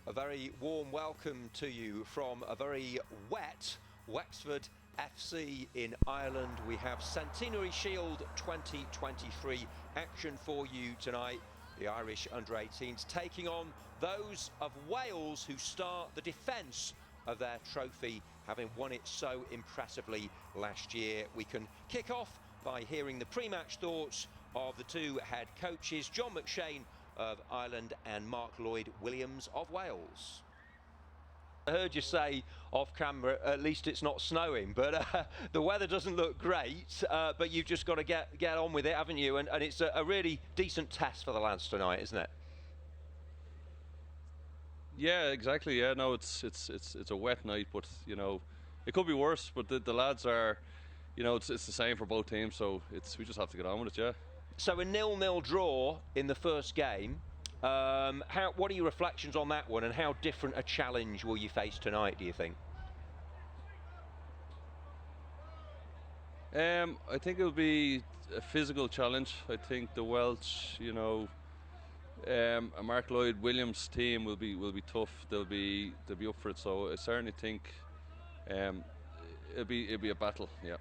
A very warm welcome to you from a very wet Wexford FC in Ireland. We have Centenary Shield 2023 action for you tonight. The Irish under-18s taking on those of Wales who start the defence of their trophy, having won it so impressively last year. We can kick off by hearing the pre-match thoughts of the two head coaches, John McShane of Ireland and Mark Lloyd-Williams of Wales. I heard you say off camera, at least it's not snowing, but the weather doesn't look great, but you've just got to get on with it, haven't you? And it's a really decent test for the lads tonight, isn't it? Yeah, exactly. Yeah, no, it's a wet night, but you know, it could be worse. But the lads are, you know, it's the same for both teams, so we just have to get on with it. Yeah. So a 0-0 draw in the first game. What are your reflections on that one, and how different a challenge will you face tonight, do you think? I think it'll be a physical challenge. I think the Welsh, you know, Mark Lloyd-Williams' team will be tough. They'll be up for it. So I certainly think it'll be a battle. Yeah.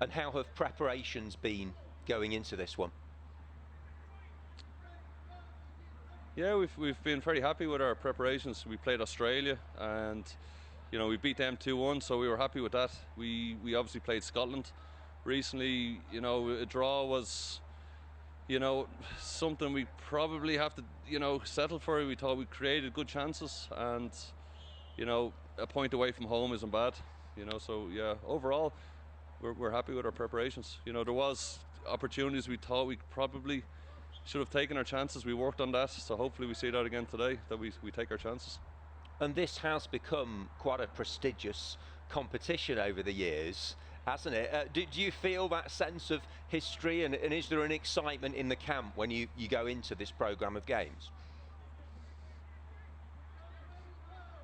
And how have preparations been going into this one? Yeah, we've been very happy with our preparations. We played Australia, and you know, we beat them 2-1, so we were happy with that. We obviously played Scotland recently. You know, a draw was, you know, something we probably have to, you know, settle for. We thought we created good chances, and you know, a point away from home isn't bad. You know, so yeah, overall, we're happy with our preparations. You know, there was opportunities we thought we probably should have taken our chances. We worked on that, so hopefully we see that again today, that we take our chances. And this has become quite a prestigious competition over the years, hasn't it? Do you feel that sense of history, and is there an excitement in the camp when you go into this programme of games?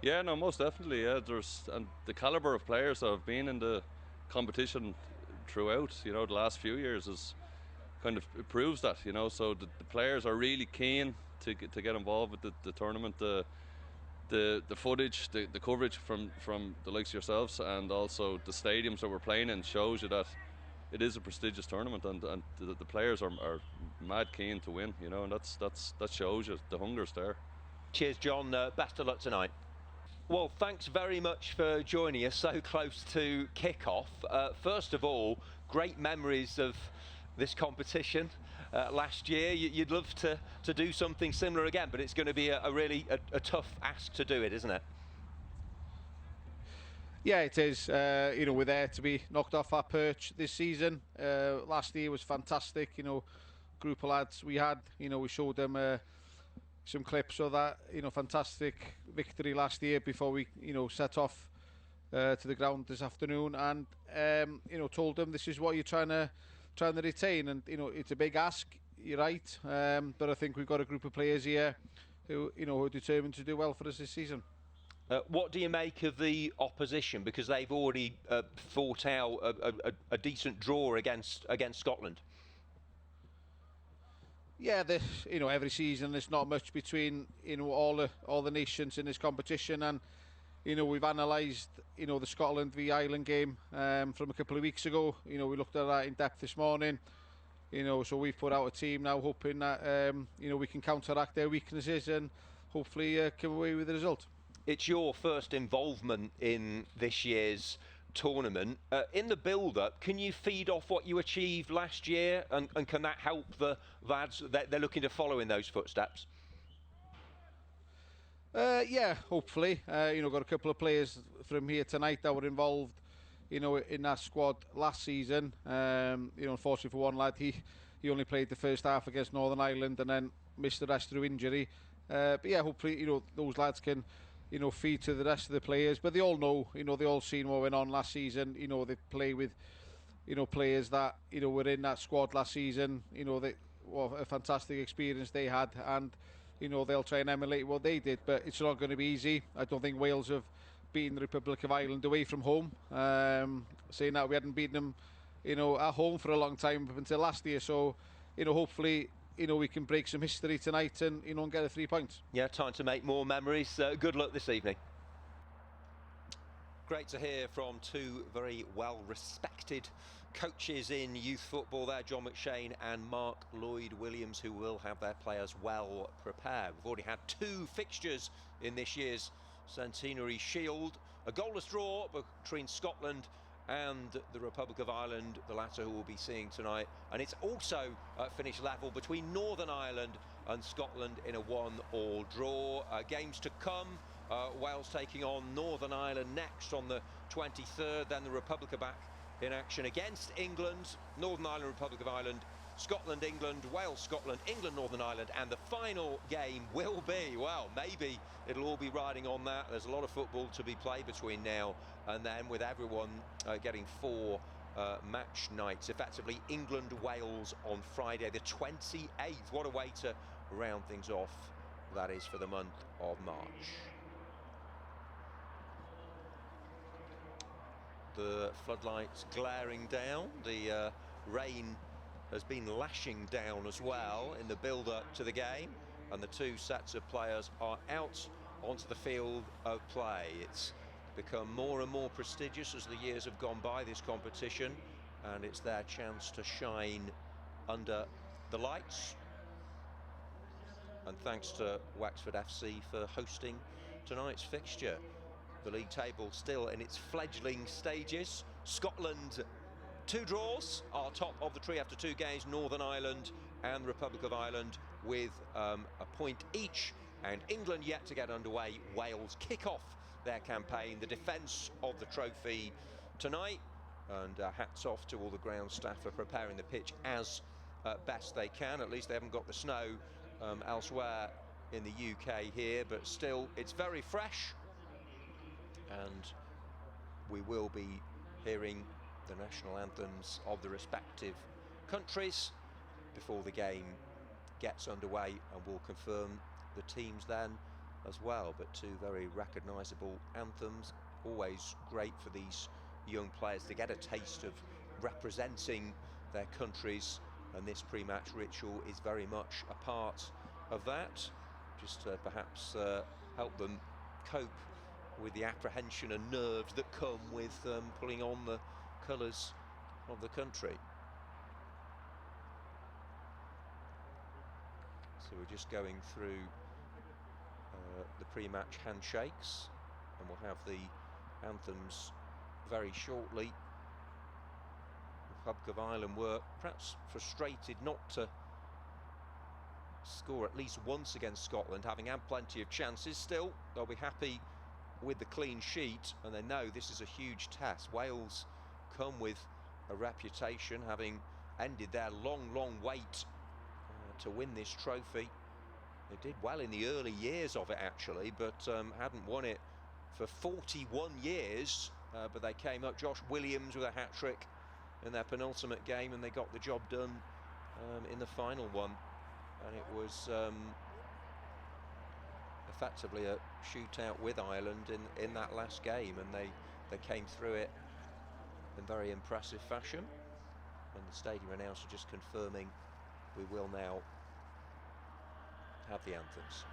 Yeah, no, most definitely. Yeah, and the calibre of players that have been in the competition throughout, you know, the last few years is kind of, it proves that, you know. So the players are really keen to get involved with the tournament. The footage, the coverage from the likes of yourselves, and also the stadiums that we're playing in shows you that it is a prestigious tournament, and the players are mad keen to win, you know, and that shows you the hunger's there. Cheers, John. Best of luck tonight. Well, thanks very much for joining us so close to kick-off. First of all, great memories of this competition last year. You'd love to do something similar again, but it's going to be a really tough ask to do it, isn't it? Yeah, it is. You know, we're there to be knocked off our perch this season. Last year was fantastic. You know, group of lads we had. You know, we showed them some clips of that, you know, fantastic victory last year before we, you know, set off to the ground this afternoon, and you know, told them this is what you're trying to retain, and you know, it's a big ask. You're right, but I think we've got a group of players here who, you know, who are determined to do well for us this season. What do you make of the opposition, because they've already fought out a decent draw against Scotland? Yeah, you know, every season there's not much between, you know, all the nations in this competition, and you know, we've analysed, you know, the Scotland v Ireland game from a couple of weeks ago. You know, we looked at that in depth this morning. You know, so we've put out a team now, hoping that you know, we can counteract their weaknesses and hopefully come away with the result. It's your first involvement in this year's tournament. In the build-up, can you feed off what you achieved last year, and can that help the lads that they're looking to follow in those footsteps? Yeah, hopefully. You know, got a couple of players from here tonight that were involved, you know, in that squad last season. You know, unfortunately for one lad, he only played the first half against Northern Ireland and then missed the rest through injury. But yeah, hopefully, you know, those lads can, you know, feed to the rest of the players. But they all know, you know, they all seen what went on last season. You know, they play with, you know, players that, you know, were in that squad last season. You know, what a fantastic experience they had, and you know, they'll try and emulate what they did, but it's not going to be easy. I don't think Wales have beaten the Republic of Ireland away from home. Saying that, we hadn't beaten them, you know, at home for a long time up until last year. So, you know, hopefully, we can break some history tonight and, and get the 3 points. Yeah, time to make more memories. Good luck this evening. Great to hear from two very well-respected coaches in youth football there, John McShane and Mark Lloyd-Williams, who will have their players well prepared. We've already had 2 fixtures in this year's Centenary Shield. A goalless draw between Scotland and the Republic of Ireland, the latter who we'll be seeing tonight. And it's also finished level between Northern Ireland and Scotland in a 1-1 draw. Games to come. Wales taking on Northern Ireland next on the 23rd. Then the Republic are back in action against England. Northern Ireland, Republic of Ireland, Scotland, England, Wales, Scotland, England, Northern Ireland. And the final game will be, well, maybe it'll all be riding on that. There's a lot of football to be played between now and then, with everyone getting 4 match nights. Effectively, England, Wales on Friday the 28th. What a way to round things off that is for the month of March. The floodlights glaring down. The rain has been lashing down as well in the build-up to the game, and the 2 sets of players are out onto the field of play. It's become more and more prestigious as the years have gone by, this competition, and it's their chance to shine under the lights. And thanks to Wexford FC for hosting tonight's fixture. The league table still in its fledgling stages. Scotland, 2 draws, are top of the tree after 2 games. Northern Ireland and the Republic of Ireland with a point each. And England yet to get underway. Wales kick off their campaign, the defence of the trophy tonight. And hats off to all the ground staff for preparing the pitch as best they can. At least they haven't got the snow elsewhere in the UK here, but still it's very fresh. And we will be hearing the national anthems of the respective countries before the game gets underway, and we'll confirm the teams then as well. But 2 very recognisable anthems. Always great for these young players to get a taste of representing their countries, and this pre-match ritual is very much a part of that, just to perhaps help them cope with the apprehension and nerves that come with pulling on the colours of the country. So we're just going through the pre-match handshakes, and we'll have the anthems very shortly. The Republic of Ireland were perhaps frustrated not to score at least once against Scotland, having had plenty of chances. Still, they'll be happy with the clean sheet, and they know this is a huge test. Wales come with a reputation, having ended their long wait to win this trophy. They did well in the early years of it, actually, but hadn't won it for 41 years. But they came up. Josh Williams with a hat-trick in their penultimate game, and they got the job done in the final one. And it was effectively a shootout with Ireland in that last game, and they came through it in very impressive fashion. And the stadium announcer just confirming we will now have the anthems.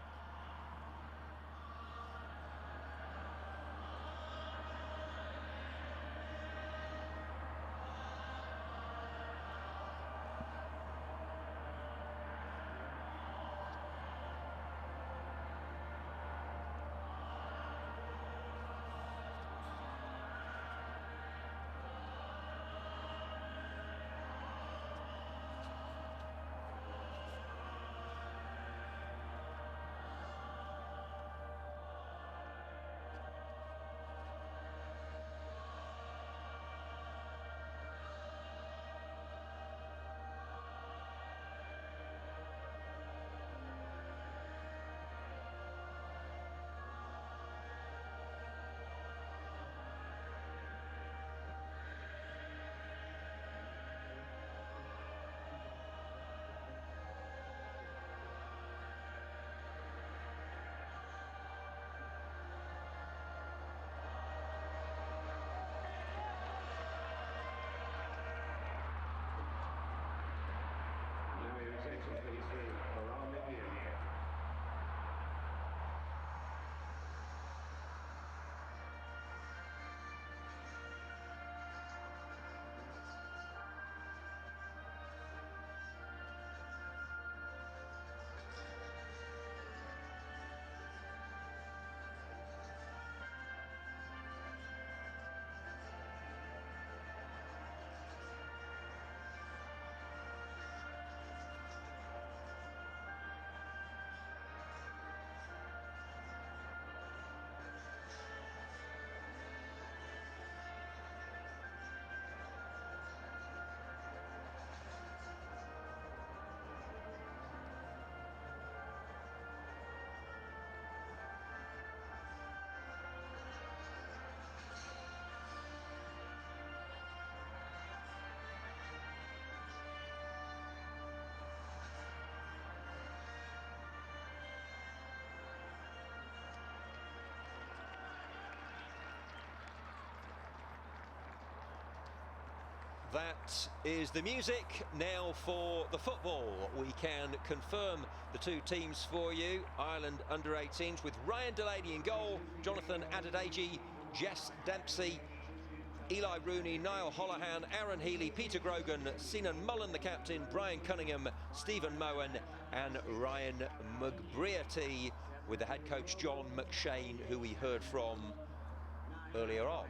that is the music. Now for the football. We can confirm the two teams for you. Ireland under-18s with Ryan Delaney in goal, Jonathan Adedeji, Jess Dempsey, Eli Rooney, Niall Holohan, Aaron Healy, Peter Grogan, Sinan Mullen the captain, Brian Cunningham, Stephen Moen and Ryan McBrearty, with the head coach John McShane, who we heard from earlier on.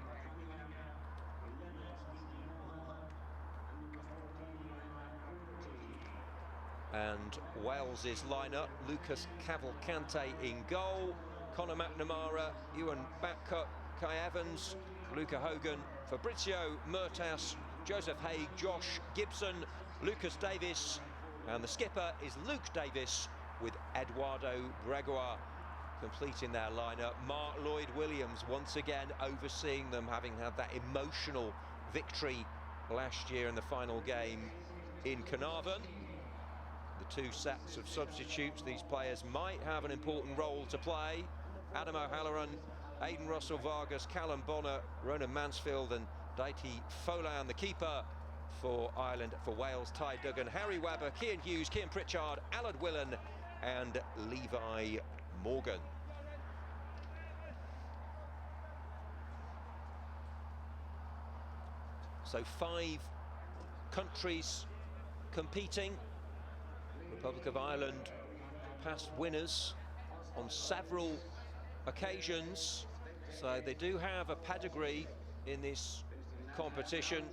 And Wales's lineup: Lucas Cavalcante in goal, Conor McNamara, Ewan Babcock, Kai Evans, Luca Hogan, Fabrizio Murtas, Joseph Haig, Josh Gibson, Lucas Davis, and the skipper is Luke Davis, with Eduardo Gregoire completing their lineup. Mark Lloyd-Williams once again overseeing them, having had that emotional victory last year in the final game in Carnarvon. The two sets of substitutes, these players might have an important role to play. Adam O'Halloran, Aidan Russell Vargas, Callum Bonner, Ronan Mansfield and Daity Folan, the keeper for Ireland. For Wales, Ty Duggan, Harry Webber, Cian Hughes, Cian Pritchard, Aled Willan and Levi Morgan. So 5 countries competing. Republic of Ireland, past winners on several occasions, so they do have a pedigree in this competition.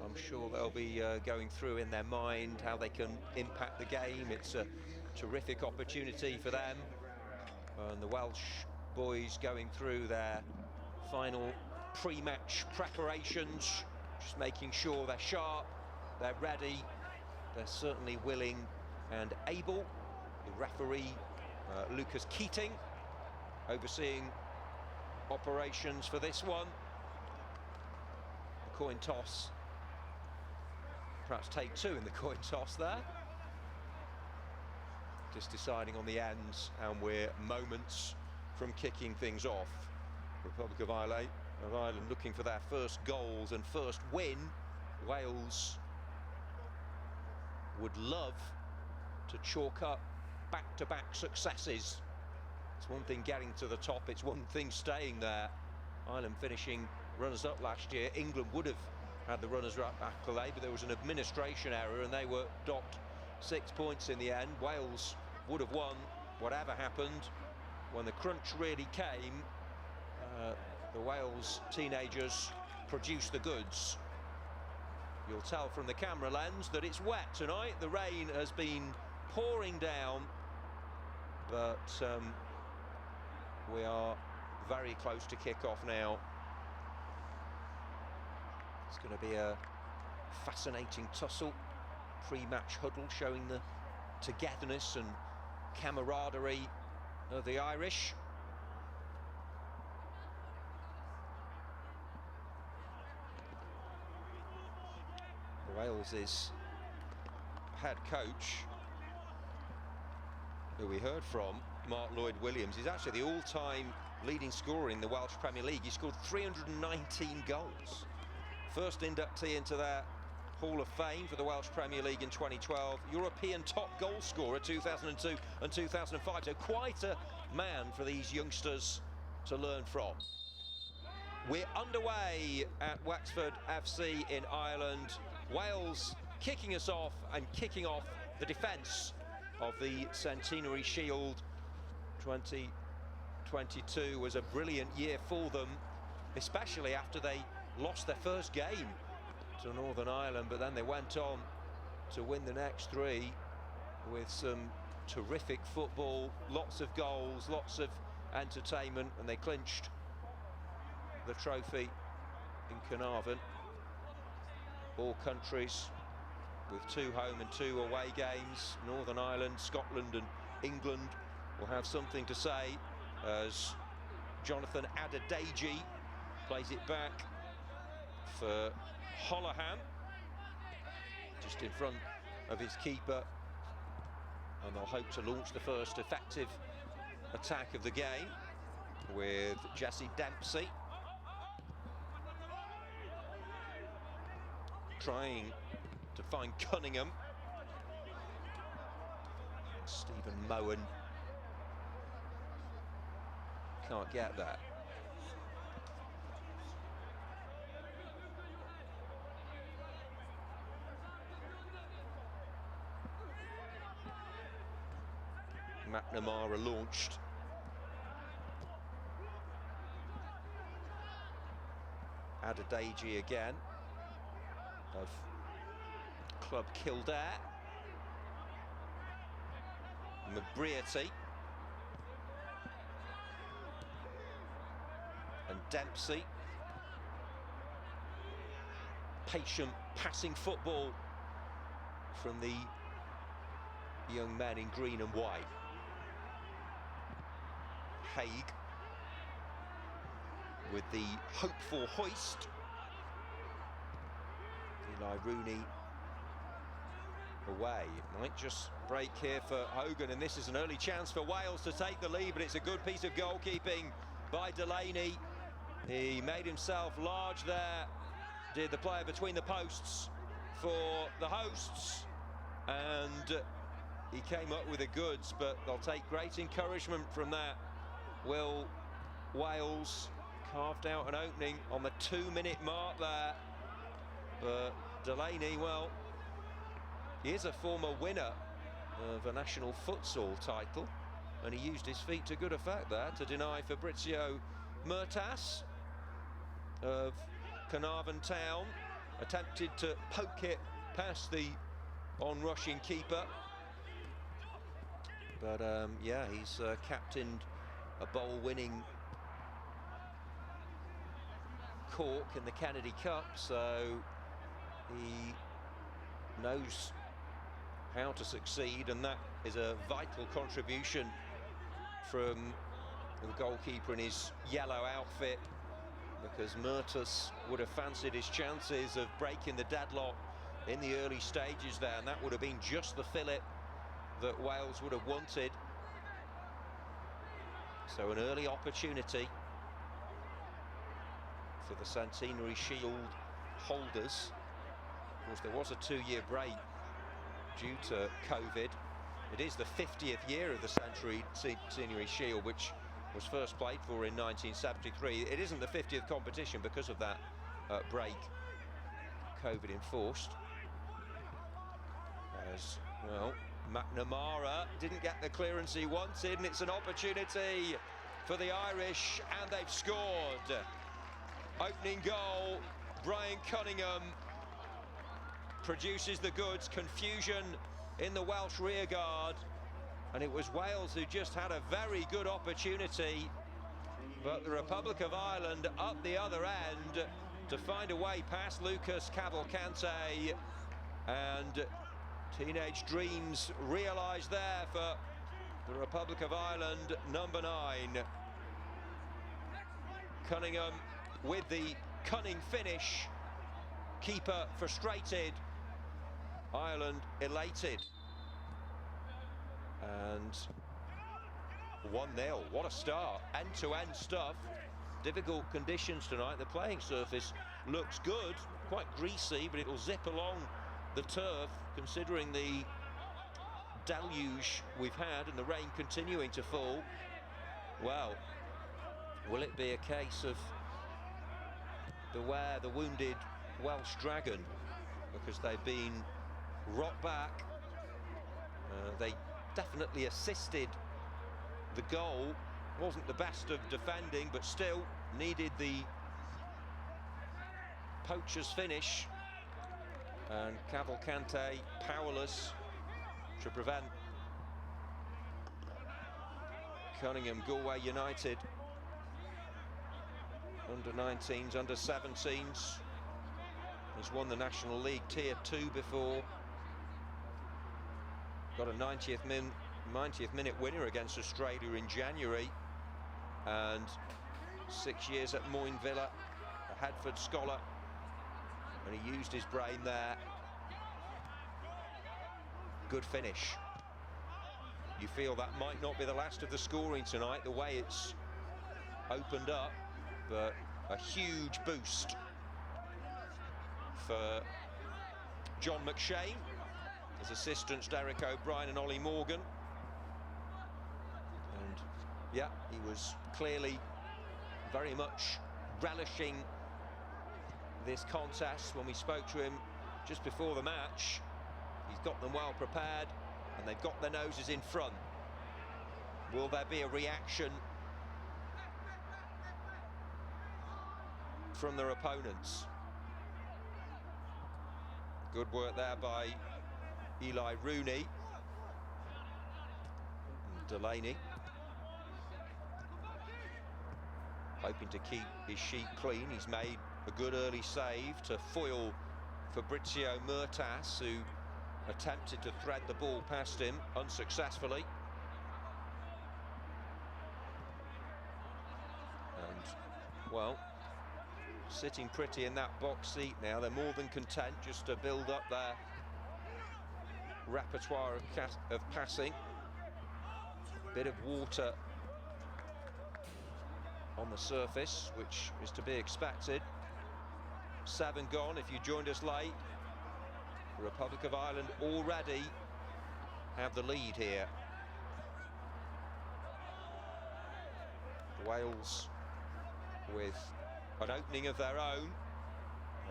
I'm sure they'll be going through in their mind how they can impact the game. It's a terrific opportunity for them, and the Welsh boys going through their final pre-match preparations, just making sure they're sharp, they're ready, they're certainly willing and able. The referee, Lucas Keating, overseeing operations for this one. The coin toss, perhaps take 2 in the coin toss there. Just deciding on the ends, and we're moments from kicking things off. Republic of Ireland looking for their first goals and first win. Wales would love to chalk up back-to-back successes. It's one thing getting to the top, it's one thing staying there. Ireland finishing runners-up last year. England would have had the runners-up accolade, but there was an administration error and they were docked 6 points in the end. Wales would have won whatever happened. When the crunch really came, the Wales teenagers produced the goods. You'll tell from the camera lens that it's wet tonight. The rain has been pouring down, but we are very close to kick-off now. It's going to be a fascinating tussle. Pre-match huddle showing the togetherness and camaraderie of the Irish. Wales's head coach, who we heard from, Mark Lloyd-Williams, is actually the all-time leading scorer in the Welsh Premier League. He scored 319 goals. First inductee into their Hall of Fame for the Welsh Premier League in 2012. European top goal scorer 2002 and 2005. So quite a man for these youngsters to learn from. We're underway at Wexford FC in Ireland. Wales kicking us off and kicking off the defence of the Centenary Shield. 2022 was a brilliant year for them, especially after they lost their first game to Northern Ireland, but then they went on to win the next 3 with some terrific football, lots of goals, lots of entertainment, and they clinched the trophy in Carnarvon. All countries with 2 home and 2 away games. Northern Ireland, Scotland and England will have something to say as Jonathan Adedeji plays it back for Holohan, just in front of his keeper, and they'll hope to launch the first effective attack of the game with Jesse Dempsey. trying to find Cunningham. Stephen Moen can't get that. McNamara launched. Adedeji again of Club Kildare. Mabriety and Dempsey. Patient passing football from the young men in green and white. Haig with the hopeful hoist. Eli Rooney away. It might just break here for Hogan, and this is an early chance for Wales to take the lead, but it's a good piece of goalkeeping by Delaney. He made himself large there, did the player between the posts for the hosts, and he came up with the goods, but they'll take great encouragement from that. Will Wales carved out an opening on the 2-minute mark there, but Delaney, well, he is a former winner of a national futsal title, and he used his feet to good effect there to deny Fabrizio Murtas of Carnarvon Town. Attempted to poke it past the on-rushing keeper, but yeah, he's captained a bowl-winning Cork in the Kennedy Cup, so he knows how to succeed, and that is a vital contribution from the goalkeeper in his yellow outfit, because Murtas would have fancied his chances of breaking the deadlock in the early stages there, and that would have been just the fillet that Wales would have wanted. So an early opportunity for the Centenary Shield holders. Of course, there was a 2-year break due to COVID. It is the 50th year of the Centenary Shield, which was first played for in 1973. It isn't the 50th competition because of that break, COVID enforced. As well, McNamara didn't get the clearance he wanted, and it's an opportunity for the Irish, and they've scored. Opening goal, Brian Cunningham produces the goods. Confusion in the Welsh rearguard, and it was Wales who just had a very good opportunity, but the Republic of Ireland up the other end to find a way past Lucas Cavalcante, and teenage dreams realised there for the Republic of Ireland, number 9. Cunningham with the cunning finish. Keeper frustrated. Ireland elated. And 1-0. What a start. End-to-end stuff. Difficult conditions tonight. The playing surface looks good. Quite greasy, but it'll zip along the turf, considering the deluge we've had and the rain continuing to fall. Well, will it be a case of beware the wounded Welsh dragon, because they've been rocked back? They definitely assisted the goal. Wasn't the best of defending, but still needed the poacher's finish, and Cavalcante powerless to prevent Cunningham. Galway United under-19s, under-17s. He's won the National League Tier 2 before. Got a 90th minute winner against Australia in January, and 6 years at Moyne Villa, a Hadford scholar, and he used his brain there. Good finish. You feel that might not be the last of the scoring tonight, the way it's opened up, but a huge boost for John McShane. His assistants Derek O'Brien and Ollie Morgan. And yeah, he was clearly very much relishing this contest when we spoke to him just before the match. He's got them well prepared and they've got their noses in front. Will there be a reaction from their opponents? Good work there by Eli Rooney. And Delaney hoping to keep his sheet clean. He's made a good early save to foil Fabrizio Murtas, who attempted to thread the ball past him unsuccessfully. And, well, sitting pretty in that box seat now. They're more than content just to build up their repertoire of passing. Bit of water on the surface, which is to be expected. 7 gone if you joined us late. The Republic of Ireland already have the lead here. Wales with an opening of their own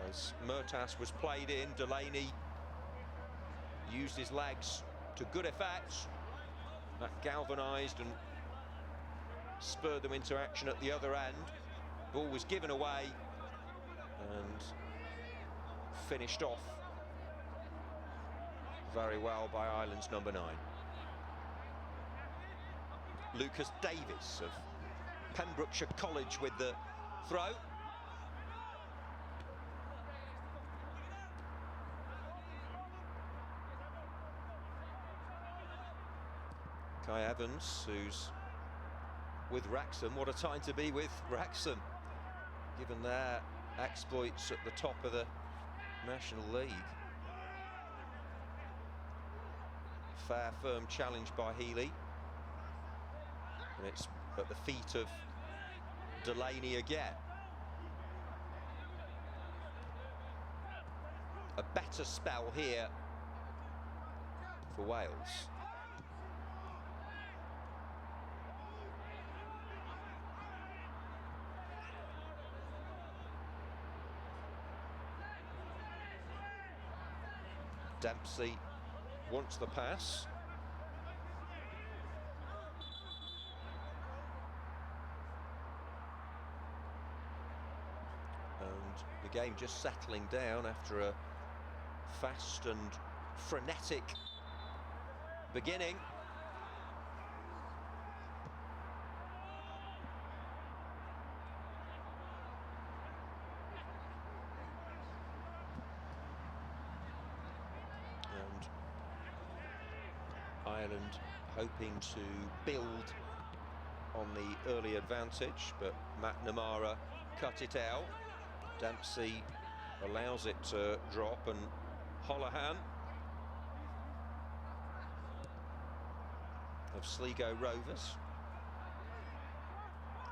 as Murtas was played in. Delaney used his legs to good effect. That galvanised and spurred them into action at the other end. Ball was given away and finished off very well by Ireland's number 9. Lucas Davis of Pembrokeshire College with the throw. Kai Evans, who's with Wrexham. What a time to be with Wrexham, given their exploits at the top of the National League. Fair, firm challenge by Healy. And it's at the feet of Delaney again. A better spell here for Wales. Dempsey wants the pass. And the game just settling down after a fast and frenetic beginning. Ireland hoping to build on the early advantage, but McNamara cut it out. Dempsey allows it to drop, and Holohan of Sligo Rovers.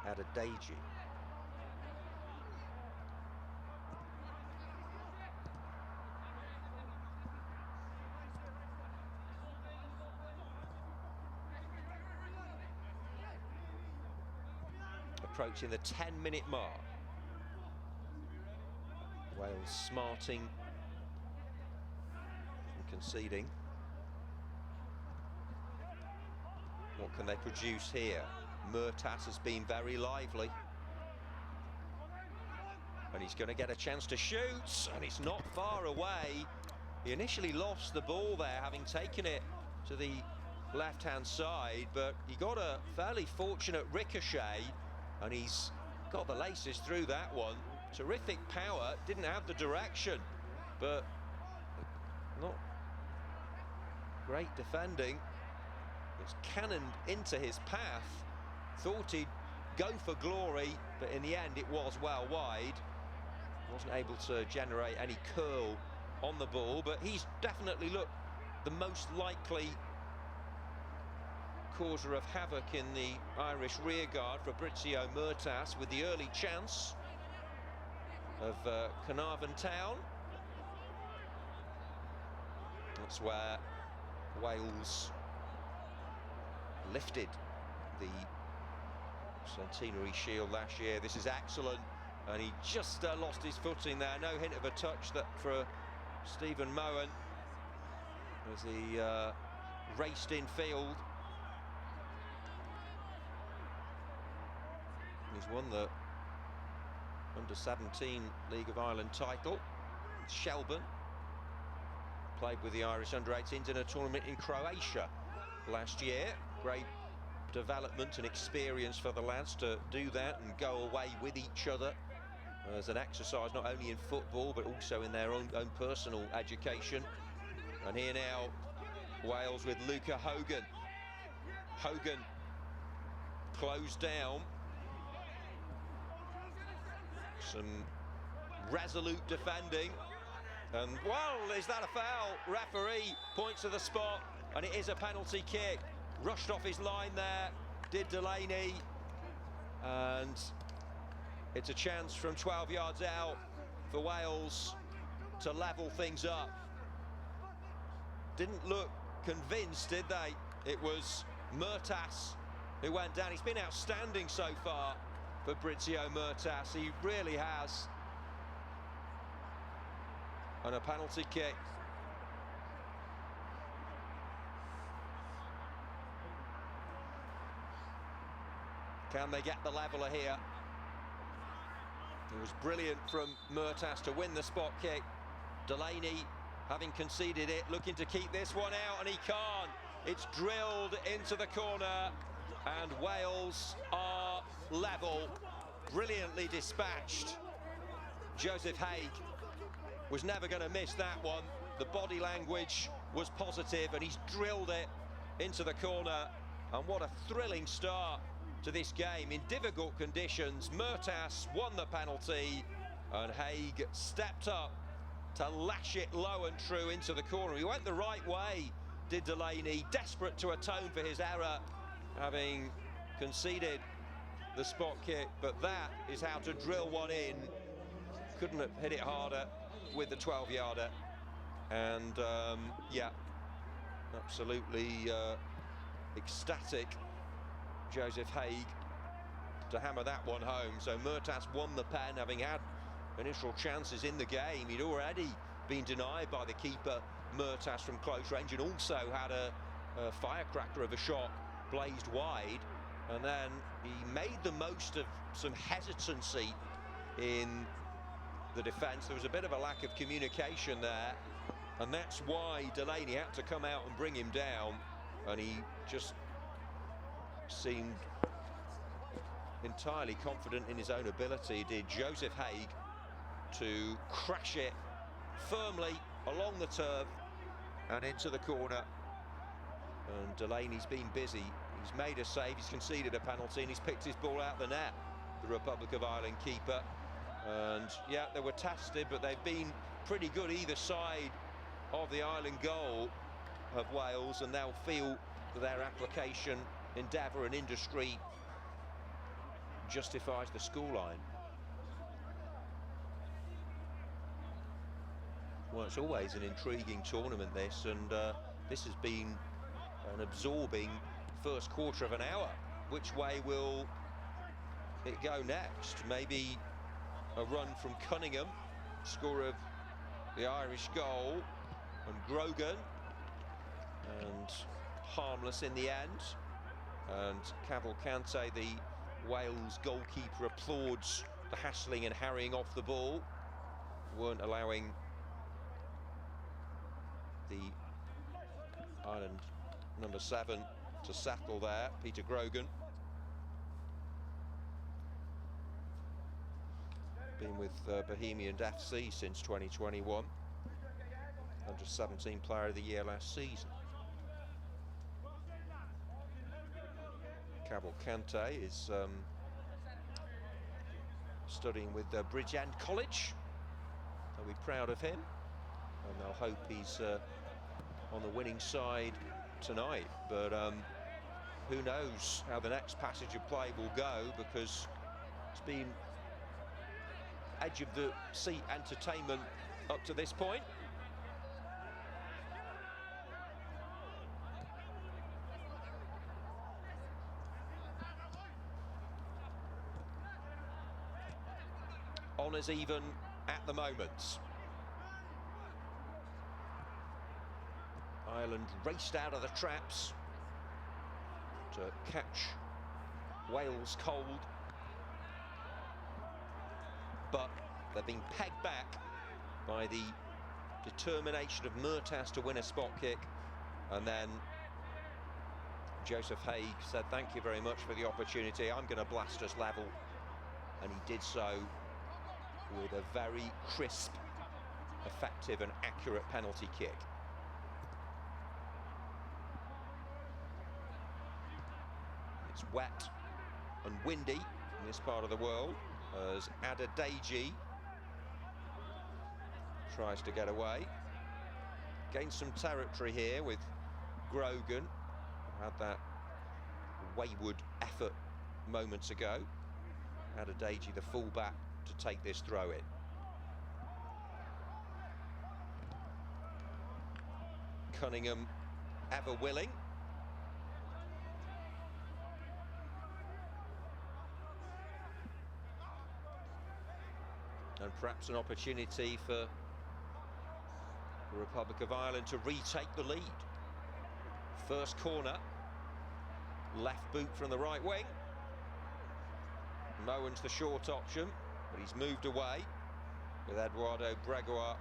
Adedeji. Approaching the 10-minute mark. Wales smarting and conceding. What can they produce here? Murtas has been very lively. And he's going to get a chance to shoot, and it's not far away. He initially lost the ball there, having taken it to the left-hand side, but he got a fairly fortunate ricochet, and he's got the laces through that one. Terrific power, didn't have the direction, but not great defending. It's cannoned into his path. Thought he'd go for glory, but in the end it was well wide. Wasn't able to generate any curl on the ball, but he's definitely looked the most likely causer of havoc in the Irish rearguard. Fabrizio Murtas with the early chance of Carnarvon Town. That's where Wales lifted the Centenary Shield last year. This is excellent, and he just lost his footing there. No hint of a touch that for Stephen Moen as he raced in field. He's won the Under-17 League of Ireland title. Shelburne played with the Irish Under-18s in a tournament in Croatia last year. Great development and experience for the lads to do that and go away with each other as an exercise, not only in football but also in their own personal education. And here now, Wales with Luca Hogan. Hogan closed down. Some resolute defending, and well, is that a foul? Referee points to the spot, and it is a penalty kick. Rushed off his line there, did Delaney, and it's a chance from 12 yards out for Wales to level things up. Didn't look convinced, did they? It was Murtas who went down. He's been outstanding so far, Fabrizio Murtas. He really has. And a penalty kick. Can they get the leveller here? It was brilliant from Murtas to win the spot kick. Delaney, having conceded it, looking to keep this one out, and he can't. It's drilled into the corner, and Wales are level. Brilliantly dispatched. Joseph Haig was never going to miss that one. The body language was positive, and he's drilled it into the corner. And what a thrilling start to this game in difficult conditions. Murtas won the penalty, and Haig stepped up to lash it low and true into the corner. He went the right way, did Delaney, desperate to atone for his error, having conceded the spot kick, but that is how to drill one in. Couldn't have hit it harder with the 12-yarder, and yeah, absolutely ecstatic Joseph Haig to hammer that one home. So Murtas won the pen, having had initial chances in the game. He'd already been denied by the keeper, Murtas, from close range, and also had a firecracker of a shot blazed wide. And then he made the most of some hesitancy in the defence. There was a bit of a lack of communication there, and that's why Delaney had to come out and bring him down. And he just seemed entirely confident in his own ability, did Joseph Haig, to crash it firmly along the turf and into the corner. And Delaney's been busy. He's made a save, he's conceded a penalty, and he's picked his ball out the net, the Republic of Ireland keeper. And yeah, they were tested, but they've been pretty good either side of the Ireland goal of Wales, and they'll feel that their application, endeavour and industry justifies the scoreline. Well, it's always an intriguing tournament, this, and this has been an absorbing first quarter of an hour. Which way will it go next? Maybe a run from Cunningham, scorer of the Irish goal, and Grogan, and harmless in the end. And Cavalcante, the Wales goalkeeper, applauds the hassling and harrying off the ball. Weren't allowing the Ireland number 7 to settle there, Peter Grogan. Been with Bohemian FC since 2021. Under 17 player of the year last season. Cavalcante is studying with Bridgend College. They'll be proud of him, and they'll hope he's on the winning side tonight. But who knows how the next passage of play will go, because it's been edge of the seat entertainment up to this point. honours even at the moment. Ireland raced out of the traps to catch Wales cold, but they've been pegged back by the determination of Murtas to win a spot kick, and then Joseph Haig said, "Thank you very much for the opportunity, I'm going to blast us level," and he did so with a very crisp, effective and accurate penalty kick. It's wet and windy in this part of the world as Aidan tries to get away. Gained some territory here with Grogan, who had that wayward effort moments ago. Aidan, the fullback, to take this throw in. Cunningham ever willing. And perhaps an opportunity for the Republic of Ireland to retake the lead. First corner, left boot from the right wing. Mowen's the short option, but he's moved away with Eduardo Bregois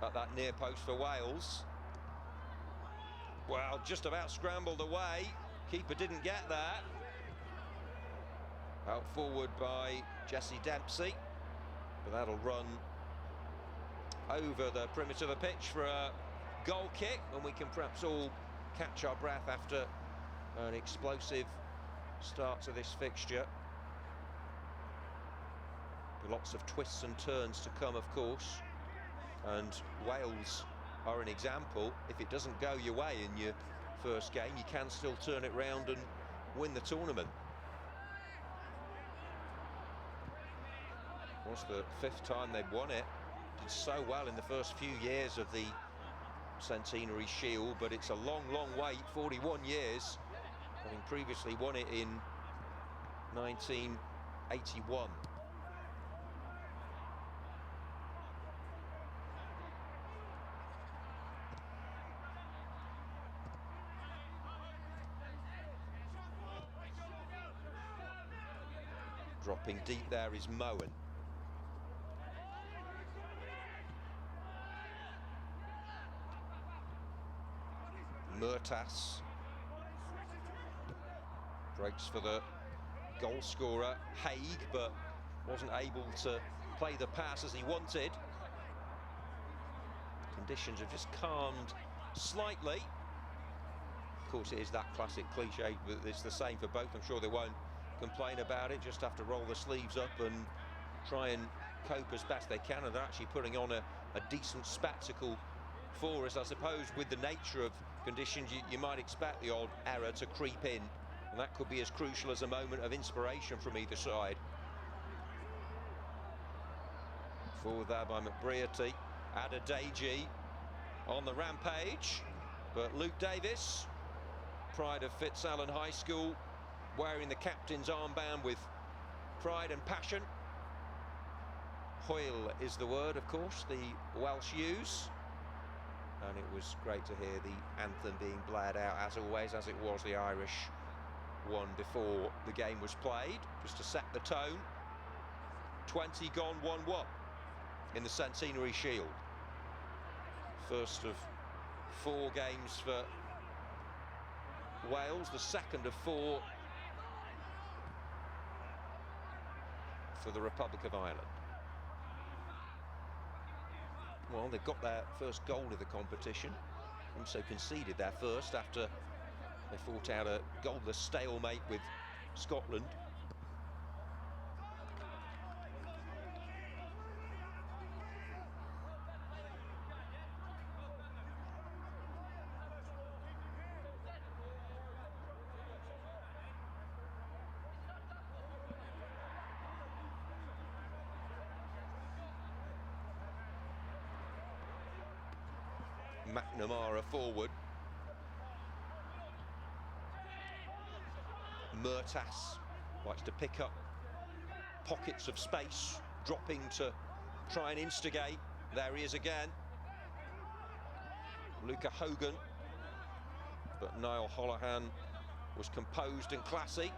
at that near post for Wales. Well, just about scrambled away. Keeper didn't get there. Out forward by Jesse Dempsey, but that'll run over the perimeter of the pitch for a goal kick, and we can perhaps all catch our breath after an explosive start to this fixture. Lots of twists and turns to come, of course, and Wales are an example. If it doesn't go your way in your first game, you can still turn it round and win the tournament. It was the 5th time they've won it. Did so well in the first few years of the Centenary Shield, but it's a long, long wait, 41 years, having previously won it in 1981. Dropping deep there is Mowen. Murtas breaks for the goal scorer Haig, but wasn't able to play the pass as he wanted. Conditions have just calmed slightly. Of course, it is that classic cliche, but it's the same for both. I'm sure they won't complain about it, just have to roll the sleeves up and try and cope as best they can, and they're actually putting on a decent spectacle for us. I suppose with the nature of conditions, you might expect the odd error to creep in, and that could be as crucial as a moment of inspiration from either side. Forward there by McBrearty. Aidan on the rampage, but Luke Davis, pride of Fitzallen High School, wearing the captain's armband with pride and passion. Hoyle is the word, of course, the Welsh use. And it was great to hear the anthem being blared out, as always, as it was the Irish one before the game was played, just to set the tone. 20 gone, 1-1 in the Centenary Shield. First of 4 games for Wales, the second of 4 for the Republic of Ireland. Well, they've got their first goal of the competition, also conceded their first after they fought out a goalless stalemate with Scotland. McNamara forward. Murtas likes to pick up pockets of space dropping to try and instigate. There he is again. Luca Hogan. But Niall Holohan was composed and classy.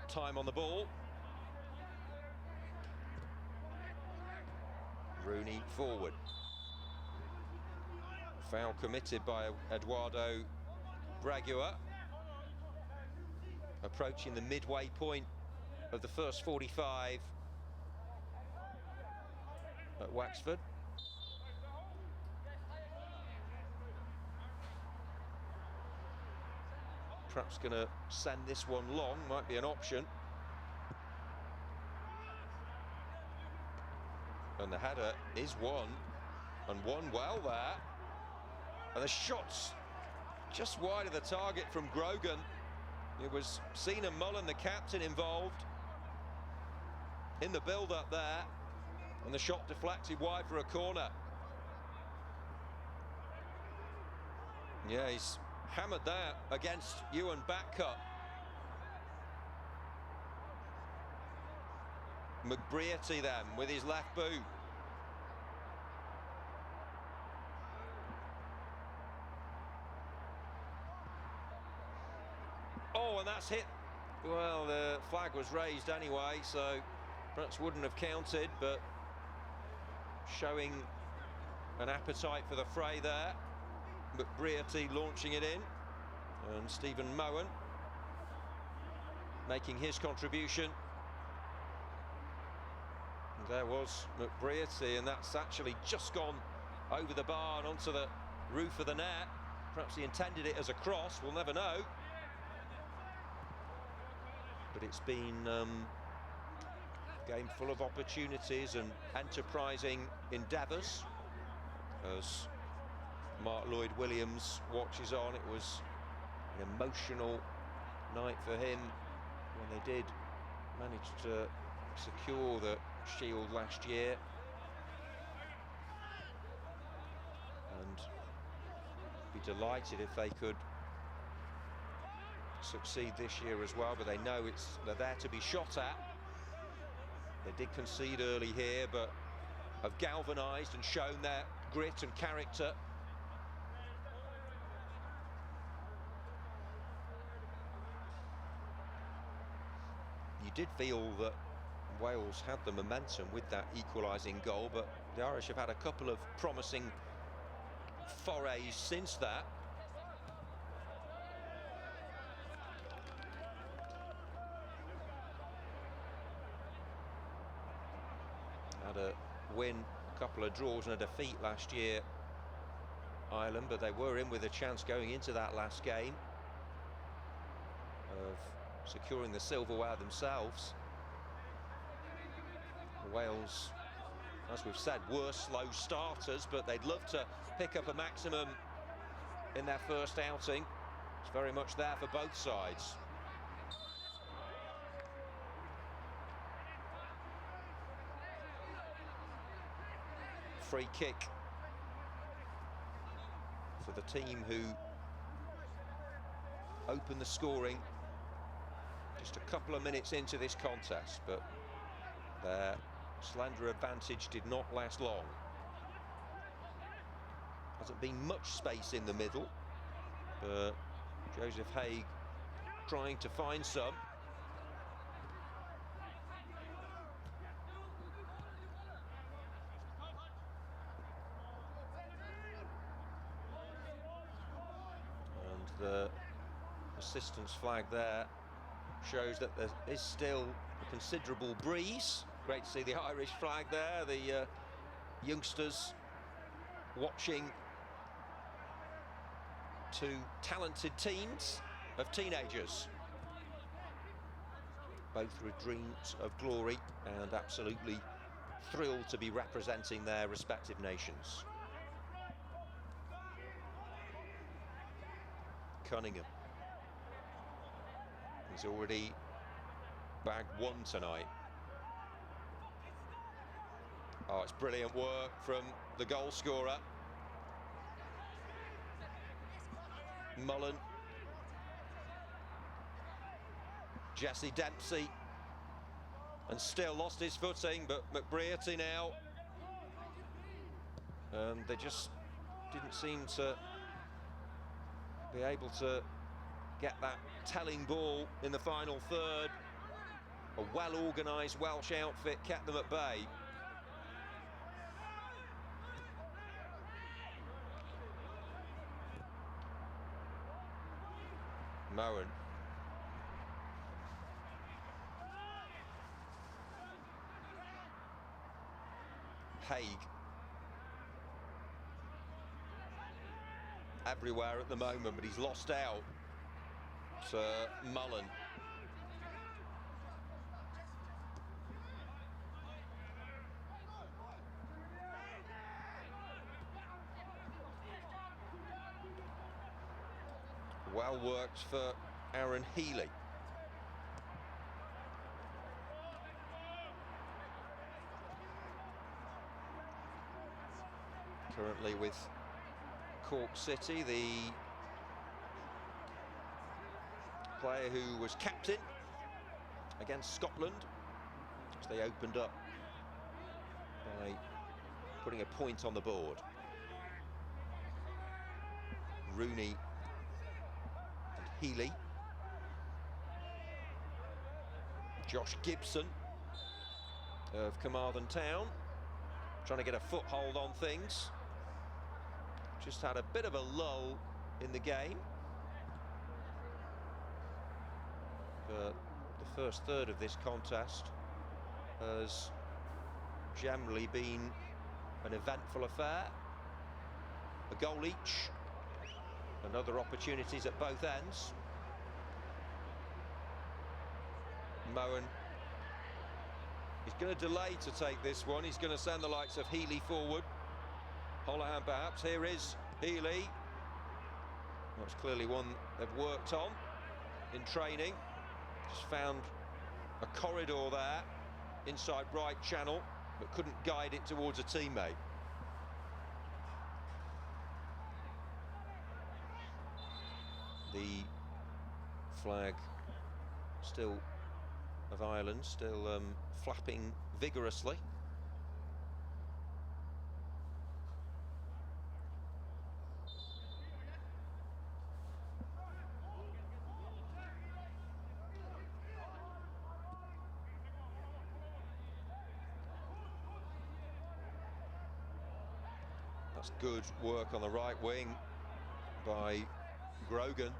Time on the ball. Rooney forward. Foul committed by Eduardo Bragua. Approaching the midway point of the first 45 at Wexford. Perhaps going to send this one long, might be an option. And the header is won, and won well there. And the shot's just wide of the target from Grogan. It was Sina Mullen, the captain, involved in the build-up there. And the shot deflected wide for a corner. Yeah, he's hammered that against Ewan Batcup. McBrearty then with his left boot. Oh, and that's hit. Well, the flag was raised anyway, so perhaps wouldn't have counted, but showing an appetite for the fray there. McBrearty launching it in, and Stephen Moen making his contribution. And there was McBrearty, and that's actually just gone over the bar and onto the roof of the net. Perhaps he intended it as a cross, we'll never know. But it's been a game full of opportunities and enterprising endeavours. As Mark Lloyd-Williams watches on, it was an emotional night for him when they did manage to secure the Shield last year. And be delighted if they could succeed this year as well, but they know they're there to be shot at. They did concede early here, but have galvanised and shown their grit and character. You did feel that Wales had the momentum with that equalising goal, but the Irish have had a couple of promising forays since that. Had a win, a couple of draws and a defeat last year, Ireland, but they were in with a chance going into that last game of securing the silverware themselves. Wales, as we've said, were slow starters, but they'd love to pick up a maximum in their first outing. It's very much there for both sides. Free kick for the team who opened the scoring just a couple of minutes into this contest, but their slender advantage did not last long. Hasn't been much space in the middle, but Joseph Haig trying to find some. And the assistance flag there shows that there is still a considerable breeze. Great to see the Irish flag there, the youngsters watching two talented teams of teenagers, both with dreams of glory and absolutely thrilled to be representing their respective nations. Cunningham, he's already bagged one tonight. Oh, it's brilliant work from the goal scorer. Mullen. Jesse Dempsey. and still lost his footing, but McBrearty now. They just didn't seem to be able to get that telling ball in the final third. A well-organised Welsh outfit kept them at bay. Moen. Haig. Everywhere at the moment, but he's lost out to Mullen. Well worked for Aaron Healy. Currently with Cork City, the player who was captain against Scotland as they opened up by putting a point on the board. Rooney and Healy. Josh Gibson of Carmarthen Town trying to get a foothold on things. Just had a bit of a lull in the game. But the first third of this contest has generally been an eventful affair. A goal each and other opportunities at both ends. Moen is going to delay to take this one. He's going to send the likes of Healy forward. Holohan perhaps. Here is Healy. That's clearly one they've worked on in training. Just found a corridor there inside right channel, but couldn't guide it towards a teammate. The flag still of Ireland, still flapping vigorously. That's good work on the right wing by Grogan.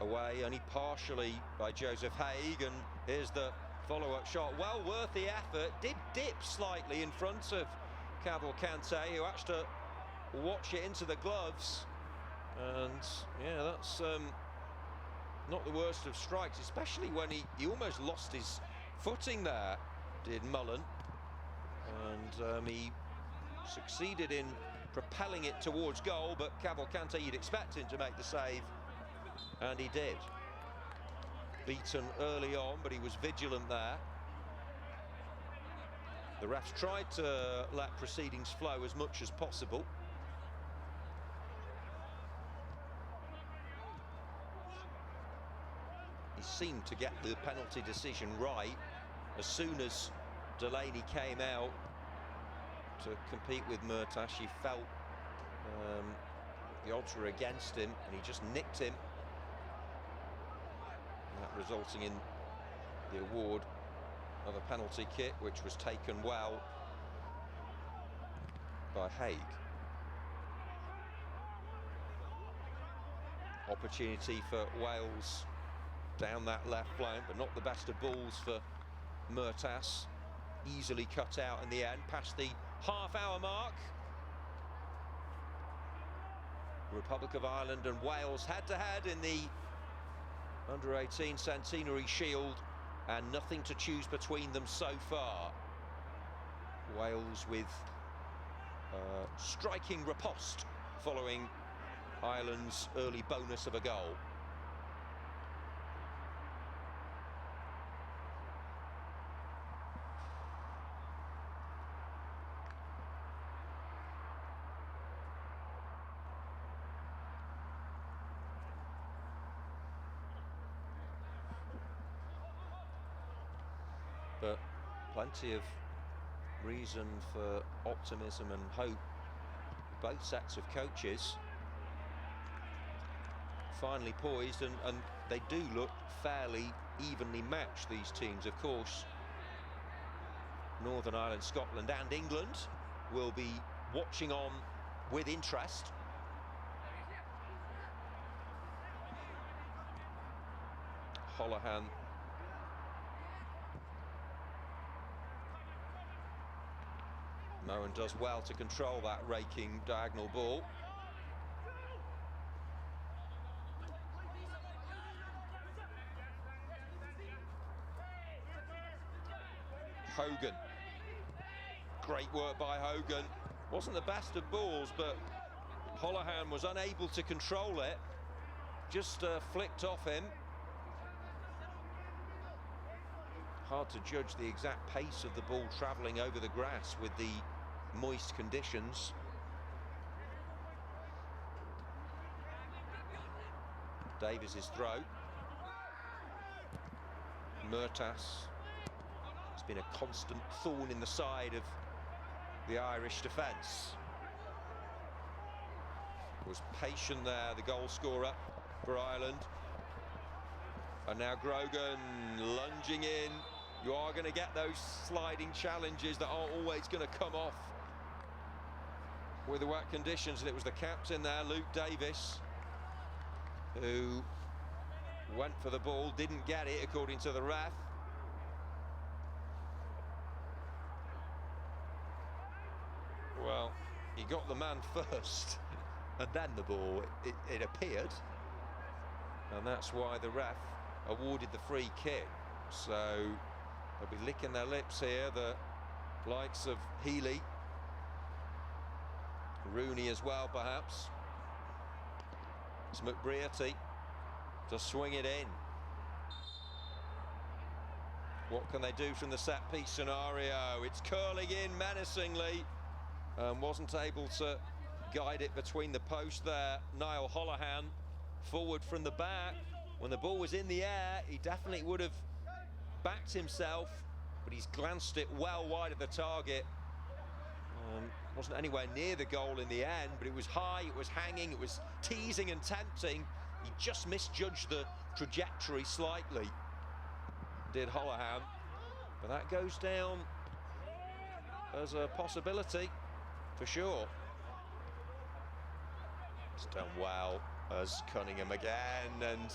Away only partially by Joseph Haig, and here's the follow-up shot. Well worth the effort. Did dip slightly in front of Cavalcante, who had to watch it into the gloves. And yeah, that's not the worst of strikes, especially when he almost lost his footing there, did Mullen. And he succeeded in propelling it towards goal, but Cavalcante, you'd expect him to make the save. And he did. Beaten early on, but he was vigilant there. The refs tried to let proceedings flow as much as possible. He seemed to get the penalty decision right as soon as Delaney came out to compete with Murtash. He felt the odds were against him, and he just nicked him. That resulting in the award of a penalty kick, which was taken well by Haig. Opportunity for Wales down that left flank, but not the best of balls for Murtash. Easily cut out in the end, past the half-hour mark. Republic of Ireland and Wales head-to-head in the Under-18 Centenary Shield, and nothing to choose between them so far. Wales with striking riposte following Ireland's early bonus of a goal. Plenty of reason for optimism and hope. Both sets of coaches finely poised, and they do look fairly evenly matched, these teams. Of course, Northern Ireland, Scotland and England will be watching on with interest. Holohan Moen does well to control that raking diagonal ball. Hogan. Great work by Hogan. Wasn't the best of balls, but Holohan was unable to control it. Just flicked off him. Hard to judge the exact pace of the ball travelling over the grass with the moist conditions. Davies's throw. Murtas. It's been a constant thorn in the side of the Irish defence. Was patient there, the goal scorer for Ireland. And now Grogan lunging in. You are going to get those sliding challenges that aren't always going to come off with the wet conditions. And it was the captain there, Luke Davies, who went for the ball, didn't get it according to the ref. Well, he got the man first, and then the ball, it appeared. And that's why the ref awarded the free kick. So they'll be licking their lips here, the likes of Healy. Rooney as well, perhaps. It's McBrearty to swing it in. What can they do from the set-piece scenario? It's curling in menacingly. Wasn't able to guide it between the post there. Niall Holohan forward from the back. When the ball was in the air, he definitely would have backed himself, but he's glanced it well wide of the target. Wasn't anywhere near the goal in the end, but it was high, it was hanging, it was teasing and tempting. He just misjudged the trajectory slightly, did Holohan. But that goes down as a possibility, for sure. It's done well as Cunningham again, and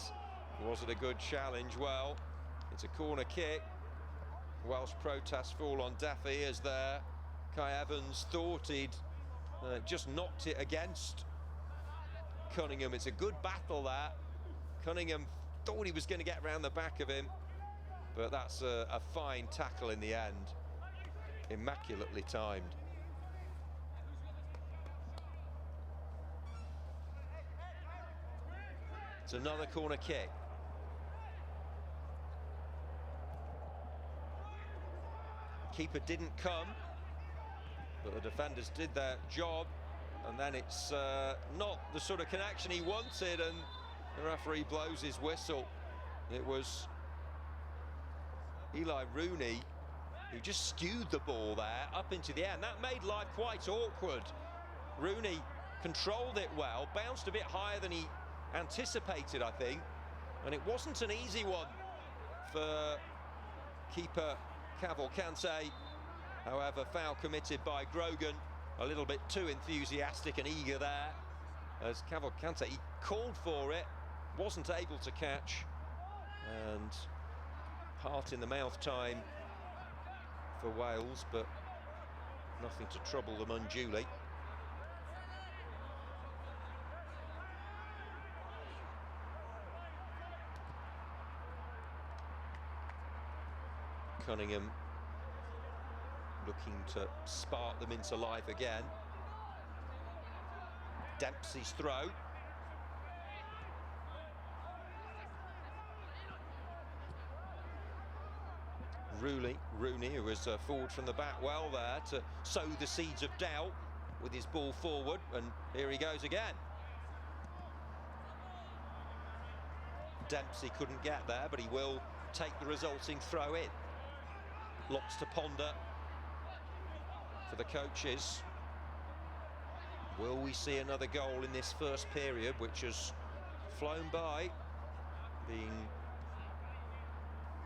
was it a good challenge? Well, it's a corner kick. Welsh protests fall on deaf ears there. Kai Evans thought he'd just knocked it against Cunningham. It's a good battle there. Cunningham thought he was going to get around the back of him, but that's a fine tackle in the end. Immaculately timed. It's another corner kick. Keeper didn't come, but the defenders did their job, and then it's not the sort of connection he wanted, and the referee blows his whistle. It was Eli Rooney who just skewed the ball there up into the air, and that made life quite awkward. Rooney controlled it well, bounced a bit higher than he anticipated, I think, and it wasn't an easy one for keeper Cavalcante. However, foul committed by Grogan, a little bit too enthusiastic and eager there, as Cavalcante, he called for it, wasn't able to catch, and heart in the mouth time for Wales, but nothing to trouble them unduly. Cunningham looking to spark them into life again. Dempsey's throw. Rooney, who was forward from the back well there to sow the seeds of doubt with his ball forward, and here he goes again. Dempsey couldn't get there, but he will take the resulting throw in. Lots to ponder for the coaches. Will we see another goal in this first period, which has flown by, being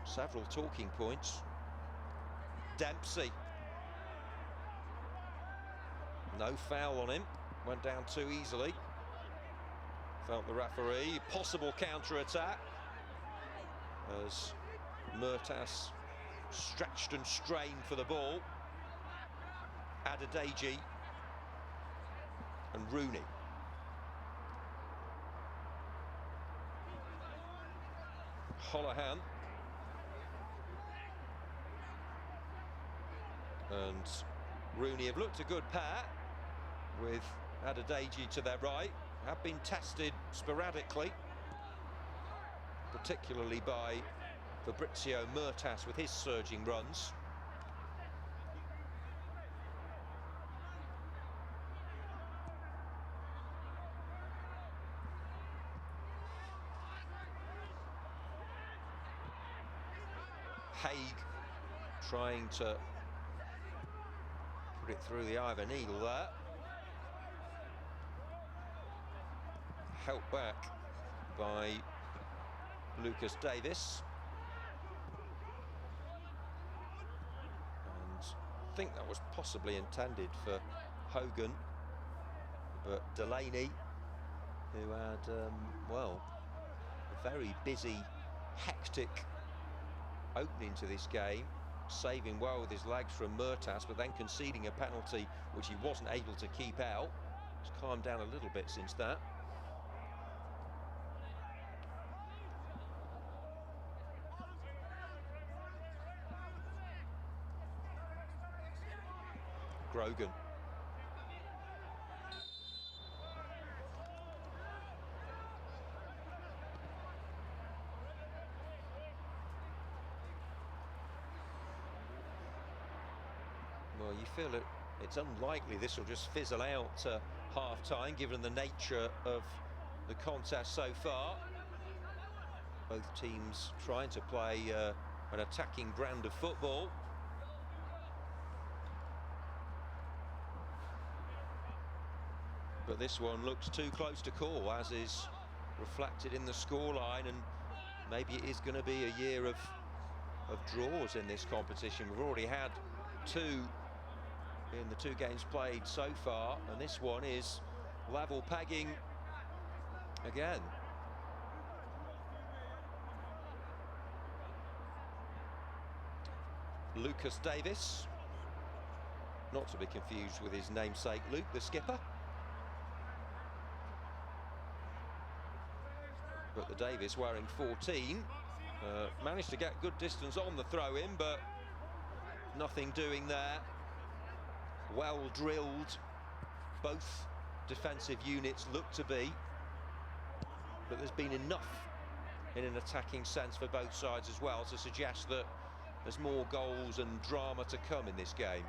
several talking points? Dempsey. No foul on him. Went down too easily. Felt the referee. Possible counter-attack as Murtas stretched and strained for the ball. Adedeji and Rooney. Holohan. And Rooney have looked a good pair with Adedeji to their right. Have been tested sporadically, particularly by Fabrizio Murtas with his surging runs. Haig trying to put it through the eye of a needle there. Helped back by Lucas Davis. And I think that was possibly intended for Hogan, but Delaney, who had, well, a very busy, hectic opening to this game, saving well with his legs from Murtas, but then conceding a penalty which he wasn't able to keep out. It's calmed down a little bit since that. Grogan. Well, you feel it's unlikely this will just fizzle out half-time, given the nature of the contest so far. Both teams trying to play an attacking brand of football. But this one looks too close to call, as is reflected in the scoreline, and maybe it is going to be a year of draws in this competition. We've already had two in the two games played so far, and this one is level pegging again. Lucas Davis, not to be confused with his namesake Luke, the skipper. But the Davis, wearing 14, managed to get good distance on the throw-in, but nothing doing there. Well drilled, both defensive units look to be, but there's been enough in an attacking sense for both sides as well to suggest that there's more goals and drama to come in this game.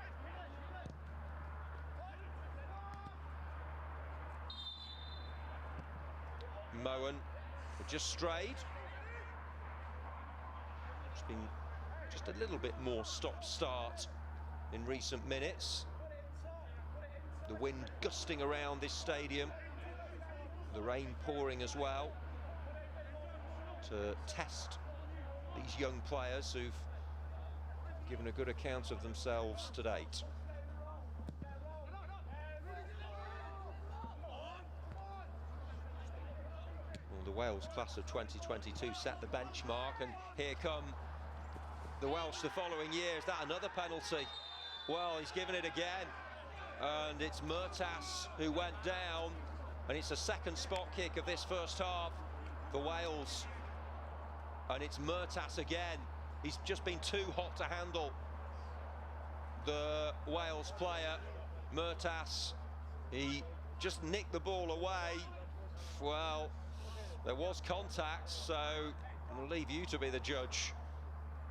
Moen just strayed. It's been just a little bit more stop-start in recent minutes. The wind gusting around this stadium, the rain pouring as well, to test these young players who've given a good account of themselves to date. Well, the Wales class of 2022 set the benchmark, and here come the Welsh the following year. Is that another penalty? Well, he's given it again, and it's Murtas who went down, and it's a second spot kick of this first half for Wales, and it's Murtas again. He's just been too hot to handle, the Wales player. Murtas, he just nicked the ball away. Well, there was contact, so I'll leave you to be the judge.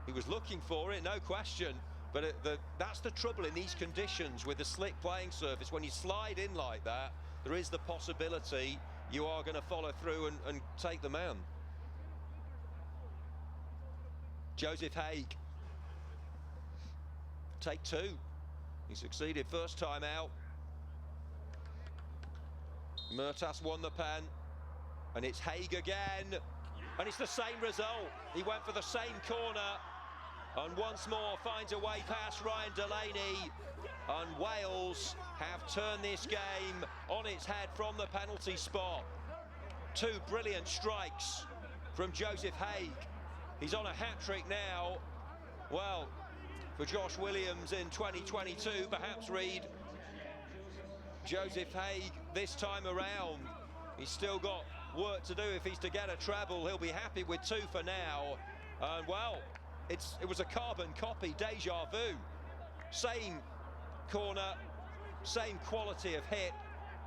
He was looking for it, no question, but that's the trouble in these conditions with the slick playing surface. When you slide in like that, there is the possibility you are going to follow through and take the man. Joseph Haig. take two. He succeeded first time out. Murtas won the pen, and it's Haig again, and it's the same result. He went for the same corner, and once more finds a way past Ryan Delaney, and Wales have turned this game on its head from the penalty spot. Two brilliant strikes from Joseph Haig. He's on a hat-trick now. Well, for Josh Williams in 2022, perhaps read Joseph Haig this time around. He's still got work to do. If he's to get a treble, he'll be happy with two for now. And well, it was a carbon copy, deja vu. Same corner, same quality of hit,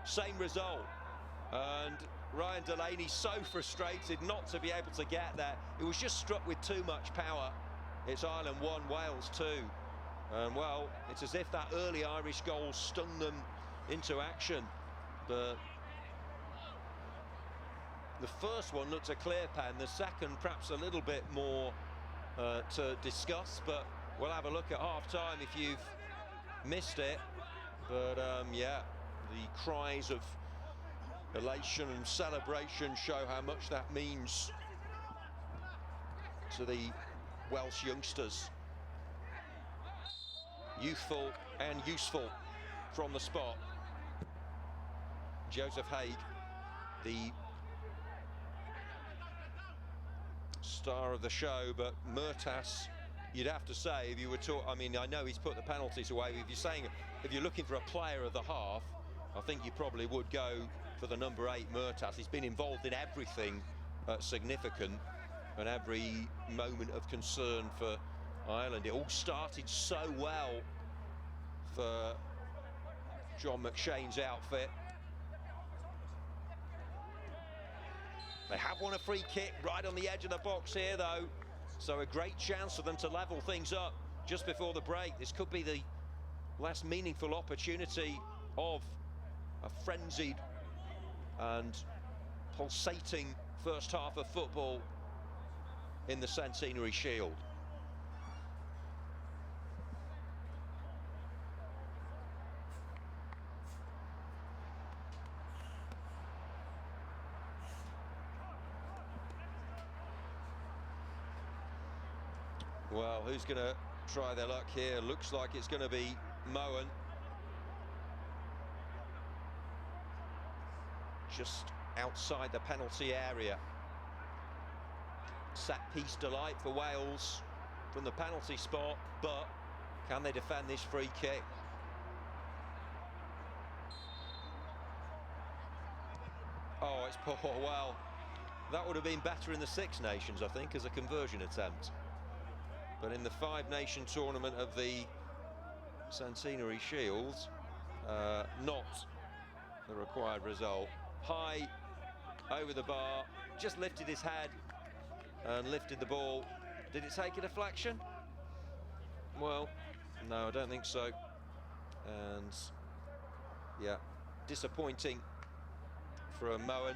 same result. And Ryan Delaney so frustrated not to be able to get there. It was just struck with too much power. It's Ireland 1, Wales 2. And well, it's as if that early Irish goal stung them into action. But the first one looked a clear pen, the second perhaps a little bit more to discuss, but we'll have a look at half-time if you've missed it. But yeah, the cries of elation and celebration show how much that means to the Welsh youngsters. Youthful and useful from the spot. Joseph Haig, the star of the show, but Murtas, you'd have to say, if you were I mean, I know he's put the penalties away. If you're looking for a player of the half, I think you probably would go for the number 8, Murtas. He's been involved in everything significant and every moment of concern for Ireland. It all started so well for John McShane's outfit. They have won a free kick right on the edge of the box here, though, so a great chance for them to level things up just before the break. This could be the last meaningful opportunity of a frenzied and pulsating first half of football in the Centenary Shield. Well, who's going to try their luck here? Looks like it's going to be Moen. Just outside the penalty area. Set piece delight for Wales from the penalty spot, but can they defend this free kick? Oh, it's poor. Well, that would have been better in the Six Nations, I think, as a conversion attempt. But in the Five Nation tournament of the Centenary Shield, not the required result. High over the bar, just lifted his head and lifted the ball. Did it take a deflection? Well, no, I don't think so. And yeah, disappointing for Moen.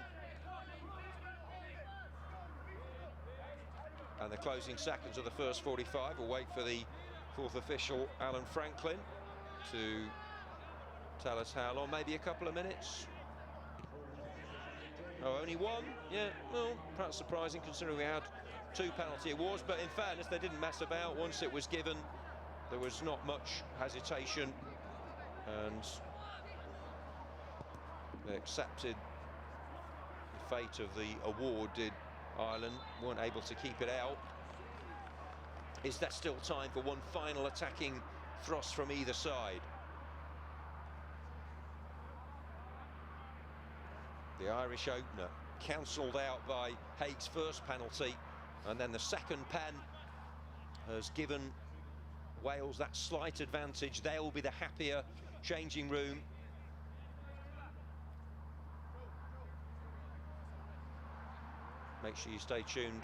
And the closing seconds of the first 45 will wait for the fourth official, Alan Franklin, to tell us how long, maybe a couple of minutes. Oh, only one? Yeah, well, perhaps surprising considering we had 2 penalty awards, but in fairness, they didn't mess about. Once it was given, there was not much hesitation, and they accepted the fate of the award, did Ireland. Weren't able to keep it out. Is there still time for one final attacking thrust from either side? The Irish opener cancelled out by Haig's first penalty, and then the second pen has given Wales that slight advantage. They'll be the happier changing room. Make sure you stay tuned.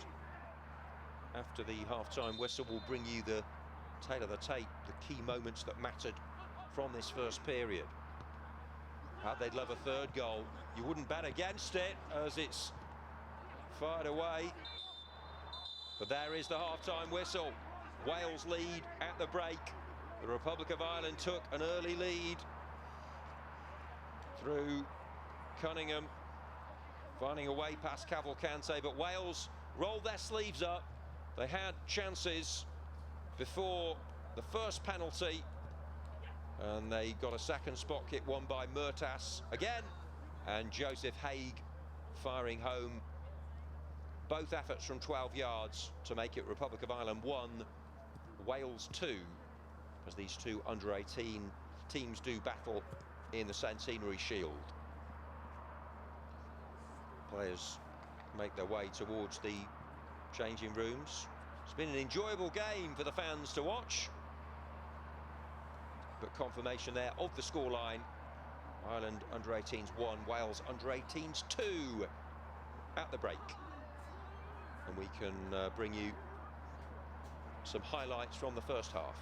After the half-time whistle, we'll bring you the tale of the tape, the key moments that mattered from this first period. They'd love a third goal. You wouldn't bet against it as it's fired away. But there is the half-time whistle. Wales lead at the break The Republic of Ireland took an early lead through Cunningham, finding a way past Cavalcante, but Wales rolled their sleeves up. They had chances before the first penalty, and they got a second spot kick won by Murtas again, and Joseph Haig firing home both efforts from 12 yards to make it Republic of Ireland 1, Wales 2, as these two under-18 teams do battle in the Centenary Shield. Players make their way towards the changing rooms. It's been an enjoyable game for the fans to watch, but confirmation there of the scoreline. Ireland under-18s 1, Wales under-18s 2 at the break. And we can bring you some highlights from the first half.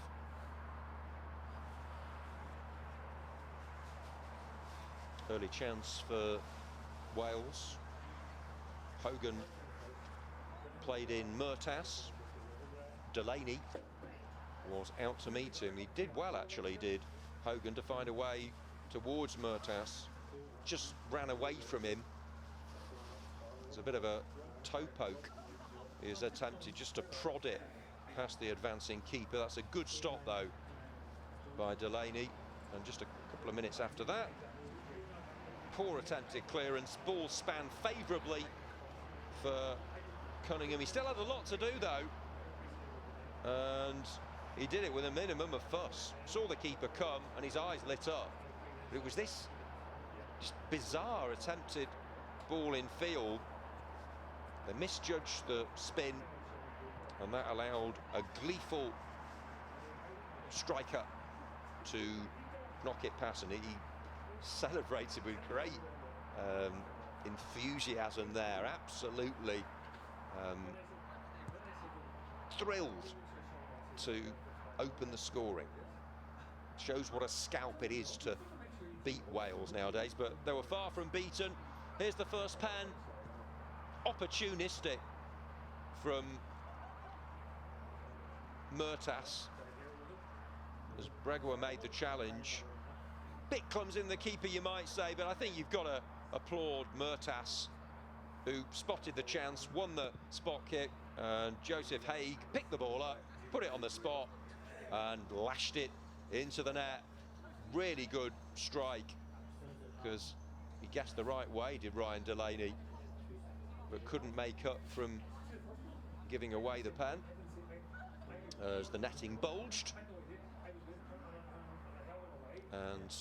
Early chance for Wales. Hogan played in Murtas. Delaney was out to meet him. He did well, actually, did Hogan, to find a way towards Murtas. Just ran away from him. It's a bit of a toe poke. He has attempted just to prod it past the advancing keeper. That's a good stop, though, by Delaney. And just a couple of minutes after that, poor attempted clearance. Ball spanned favourably for Cunningham. He still had a lot to do, though, and he did it with a minimum of fuss. Saw the keeper come and his eyes lit up, but it was this just bizarre attempted ball in field. They misjudged the spin, and that allowed a gleeful striker to knock it past, and he celebrated with great enthusiasm there. Absolutely thrilled to open the scoring. Shows what a scalp it is to beat Wales nowadays, but they were far from beaten. Here's the first pen. Opportunistic from Murtas as Bregua made the challenge. Bit clumsy in the keeper, you might say, but I think you've got to applaud Murtas, who spotted the chance, won the spot kick, and Joseph Haig picked the ball up, put it on the spot, and lashed it into the net. Really good strike, because he guessed the right way, did Ryan Delaney, but couldn't make up from giving away the pen as the netting bulged. And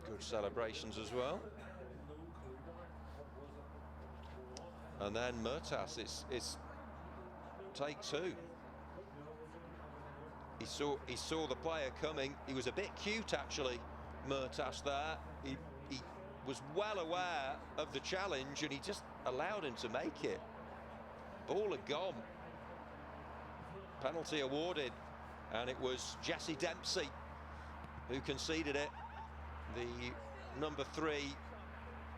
good celebrations as well. And then Murtas, it's take two. He saw the player coming. He was a bit cute, actually, Murtas there. He was well aware of the challenge, and he just allowed him to make it. Ball had gone. Penalty awarded, and it was Jesse Dempsey who conceded it. The number 3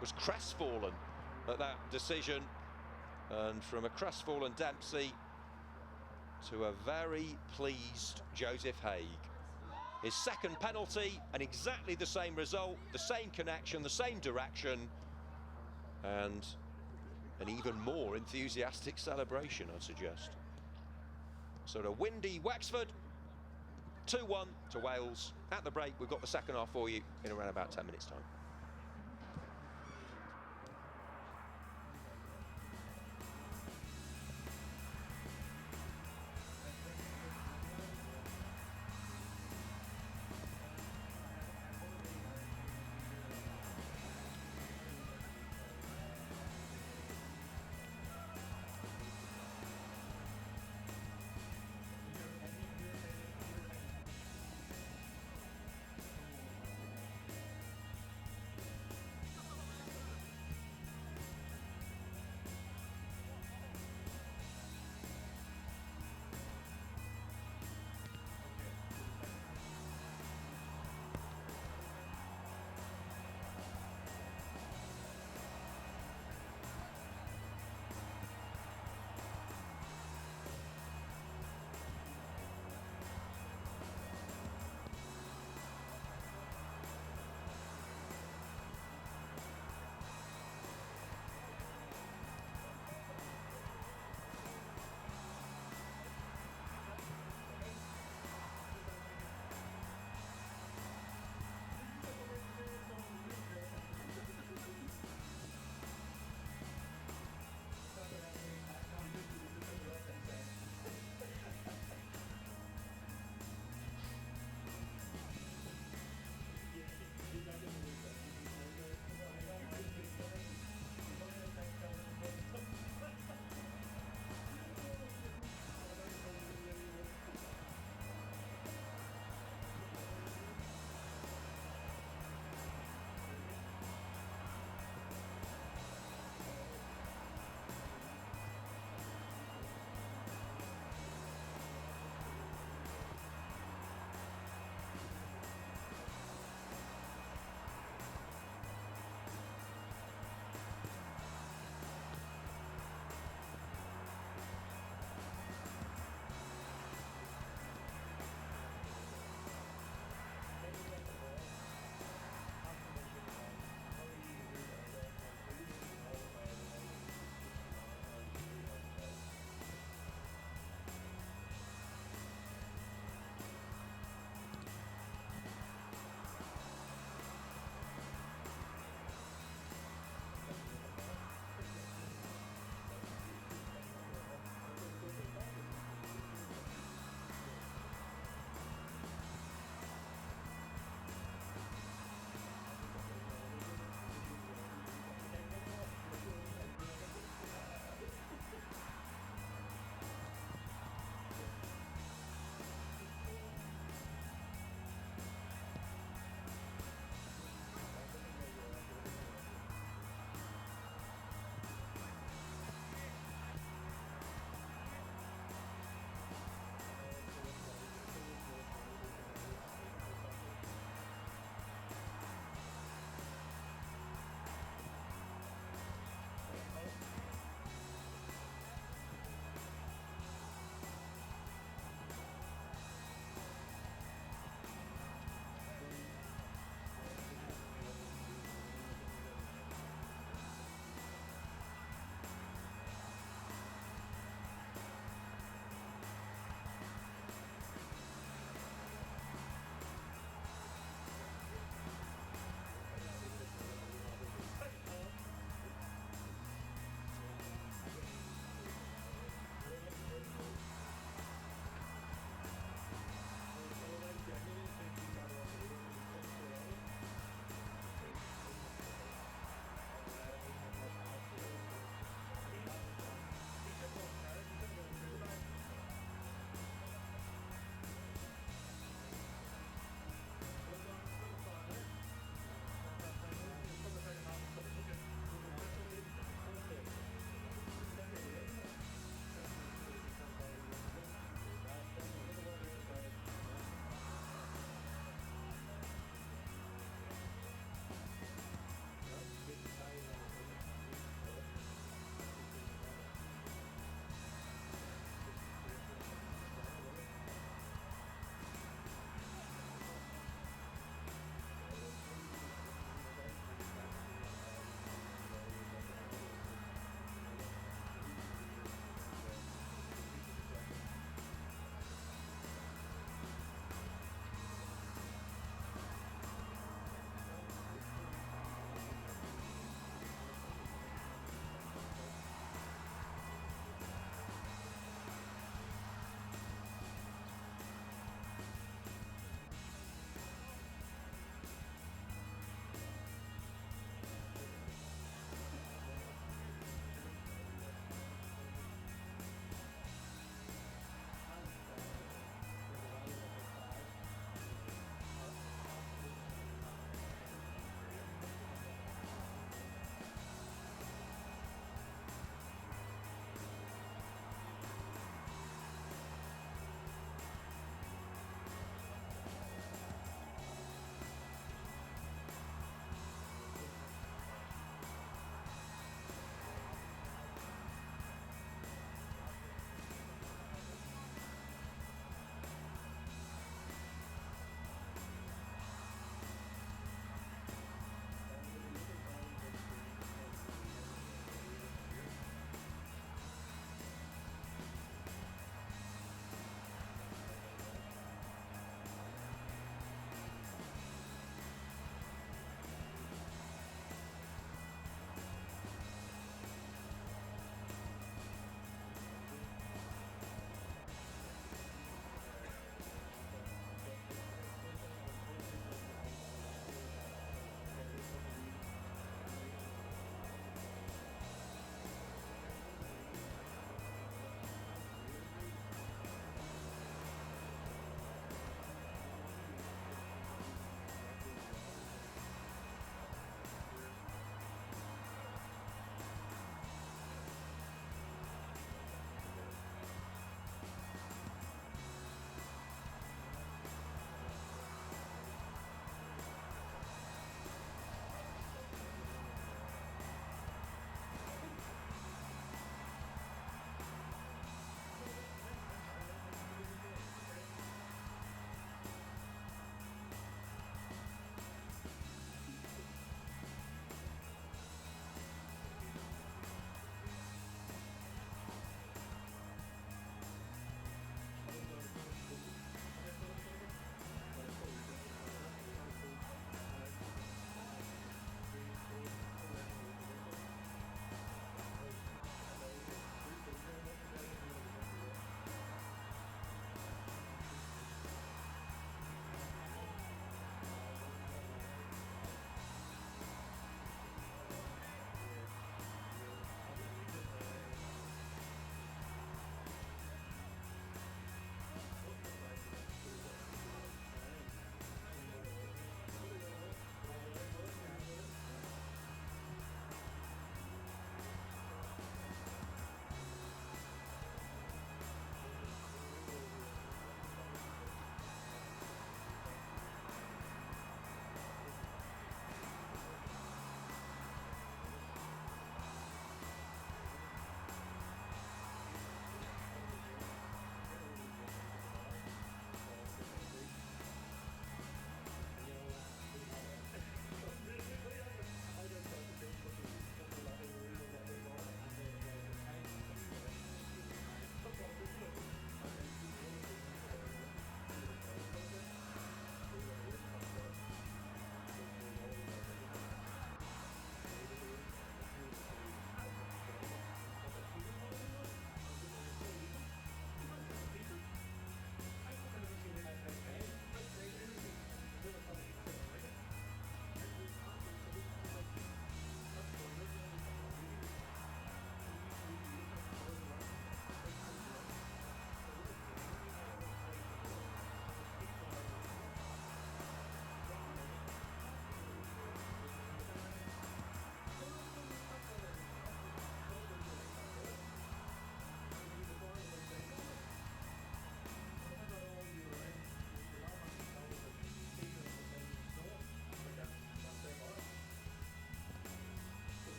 was crestfallen at that decision, and from a crestfallen Dempsey to a very pleased Joseph Haig. His second penalty, and exactly the same result, the same connection, the same direction, and an even more enthusiastic celebration, I'd suggest. So to windy Wexford, 2-1 to Wales. At the break, we've got the second half for you in around about 10 minutes' time.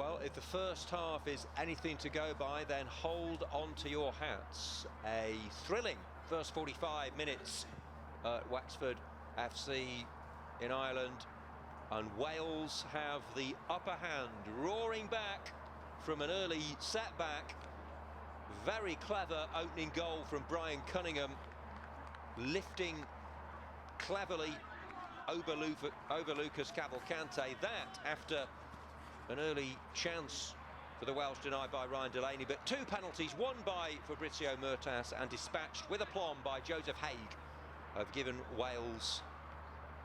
Well, if the first half is anything to go by, then hold on to your hats. A thrilling first 45 minutes at Wexford FC in Ireland, and Wales have the upper hand, roaring back from an early setback. Very clever opening goal from Brian Cunningham, lifting cleverly over Lucas Cavalcante. That after an early chance for the Welsh denied by Ryan Delaney, but two penalties, one by Fabrizio Mertas and dispatched with aplomb by Joseph Haig, have given Wales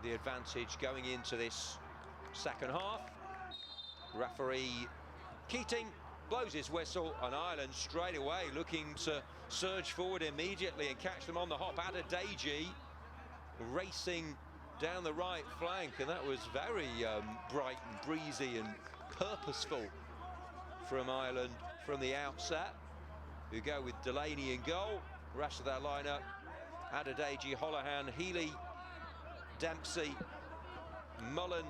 the advantage going into this second half. Referee Keating blows his whistle, and Ireland straight away looking to surge forward immediately and catch them on the hop. Adedeji racing down the right flank, and that was very bright and breezy and purposeful from Ireland from the outset, who go with Delaney in goal. Rest of their lineup: Adedeji, Holohan, Healy, Dempsey, Mullen,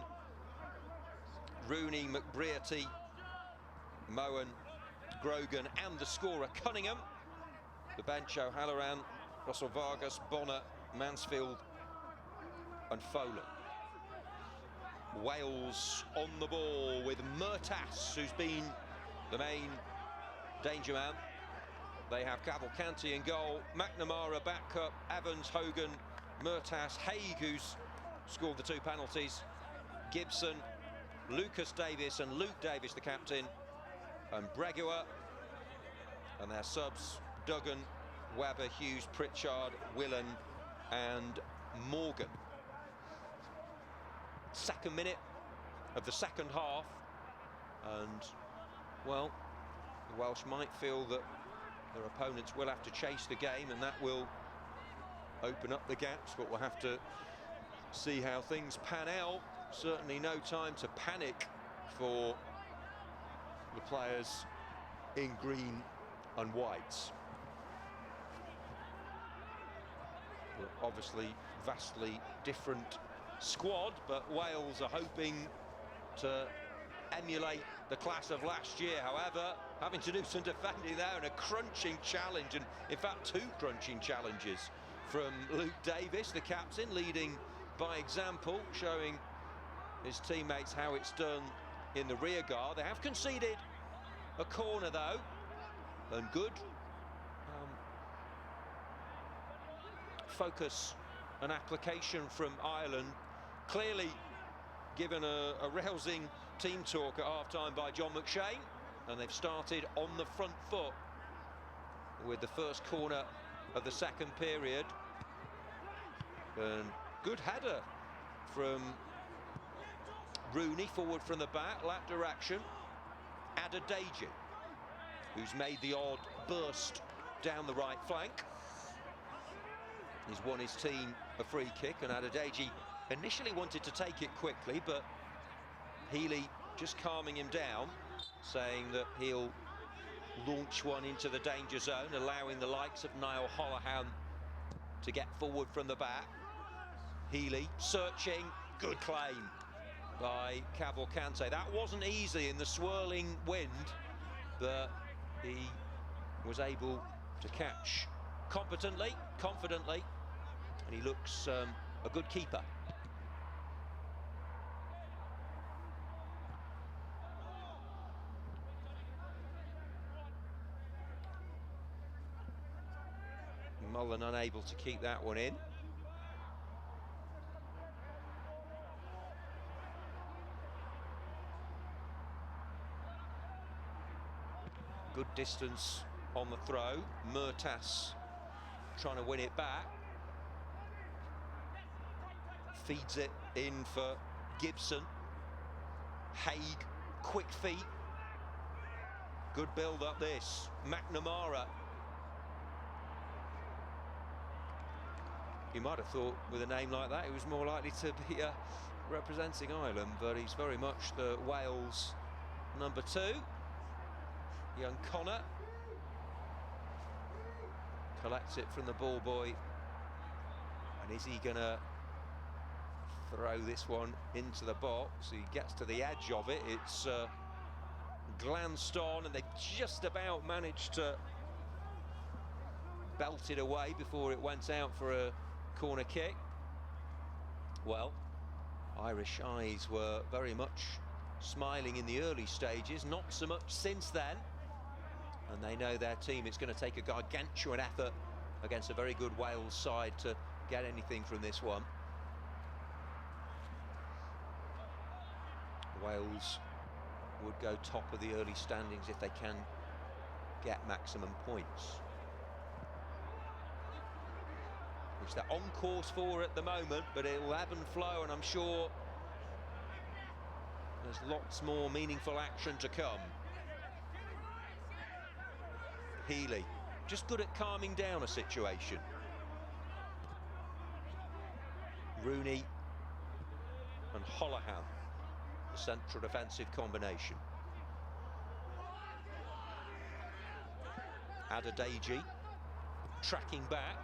Rooney, McBrearty, Moen, Grogan, and the scorer Cunningham. The bench: O'Halloran, Russell Vargas, Bonner, Mansfield and Folan. Wales on the ball with Mertas, who's been the main danger man. They have Cavalcanti in goal, McNamara back up, Evans, Hogan, Mertas, Haig, who's scored the two penalties, Gibson, Lucas Davis and Luke Davis, the captain, and Bregua, and their subs: Duggan, Webber, Hughes, Pritchard, Willan and Morgan. Second minute of the second half, and well, the Welsh might feel that their opponents will have to chase the game, and that will open up the gaps, but we'll have to see how things pan out. Certainly no time to panic for the players in green and whites. Obviously vastly different squad, but Wales are hoping to emulate the class of last year. However, having to do some defending there, and a crunching challenge, and in fact two crunching challenges from Luke Davis, the captain, leading by example, showing his teammates how it's done in the rear guard. They have conceded a corner though, and good focus and application from Ireland, clearly given a rousing team talk at half-time by John McShane, and they've started on the front foot with the first corner of the second period. And good header from Rooney, forward from the back, lap direction. Adedeji, who's made the odd burst down the right flank. He's won his team a free kick, and Adedeji initially wanted to take it quickly, but Healy just calming him down, saying that he'll launch one into the danger zone, allowing the likes of Niall Holohan to get forward from the back. Healy searching, good claim by Cavalcante. That wasn't easy in the swirling wind, but he was able to catch competently, confidently, and he looks a good keeper. Mullen unable to keep that one in. Good distance on the throw. Mertas trying to win it back. Feeds it in for Gibson. Haig, quick feet. Good build up this. McNamara. You might have thought with a name like that he was more likely to be representing Ireland, but he's very much the Wales number 2. Young Connor collects it from the ball boy, and is he gonna throw this one into the box? He gets to the edge of it. It's glanced on, and they just about managed to belt it away before it went out for a corner kick. Well, Irish eyes were very much smiling in the early stages, not so much since then. And they know their team, it's going to take a gargantuan effort against a very good Wales side to get anything from this one. Wales would go top of the early standings if they can get maximum points, which they're on course for at the moment, but it will ebb and flow, and I'm sure there's lots more meaningful action to come. Healy, just good at calming down a situation. Rooney and Holohan, the central defensive combination. Adedeji tracking back.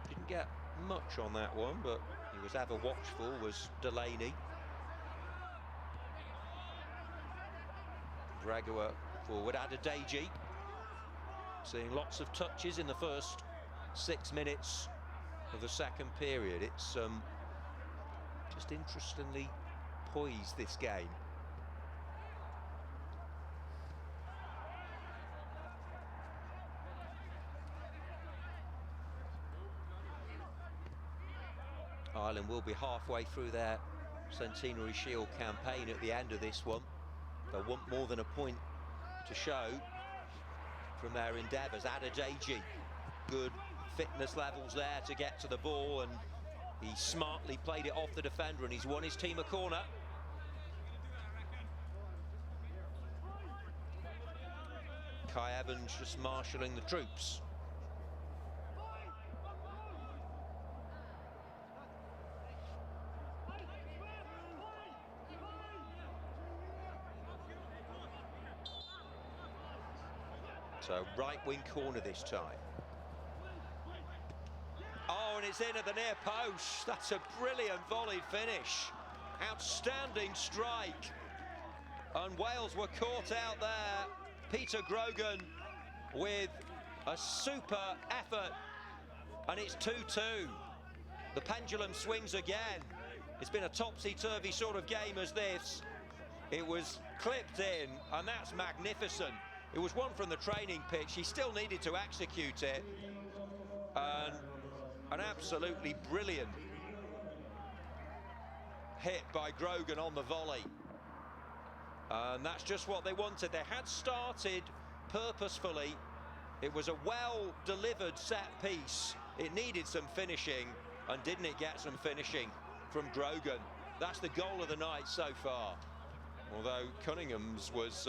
Didn't get much on that one, but he was ever watchful, was Delaney. Dragoa forward, Adedeji. Seeing lots of touches in the first 6 minutes of the second period. It's just interestingly poised, this game. Ireland will be halfway through their Centenary Shield campaign at the end of this one. They'll want more than a point to show from their endeavours. Adedeji, good fitness levels there to get to the ball, and he smartly played it off the defender, and he's won his team a corner. Kai Evans just marshalling the troops. So right wing corner this time. Oh, and it's in at the near post. That's a brilliant volleyed finish. Outstanding strike. And Wales were caught out there. Peter Grogan with a super effort. And it's 2-2. The pendulum swings again. It's been a topsy-turvy sort of game as this. It was clipped in, and that's magnificent. It was one from the training pitch. He still needed to execute it. And an absolutely brilliant hit by Grogan on the volley. And that's just what they wanted. They had started purposefully. It was a well-delivered set piece. It needed some finishing, and didn't it get some finishing from Grogan? That's the goal of the night so far. Although Cunningham's was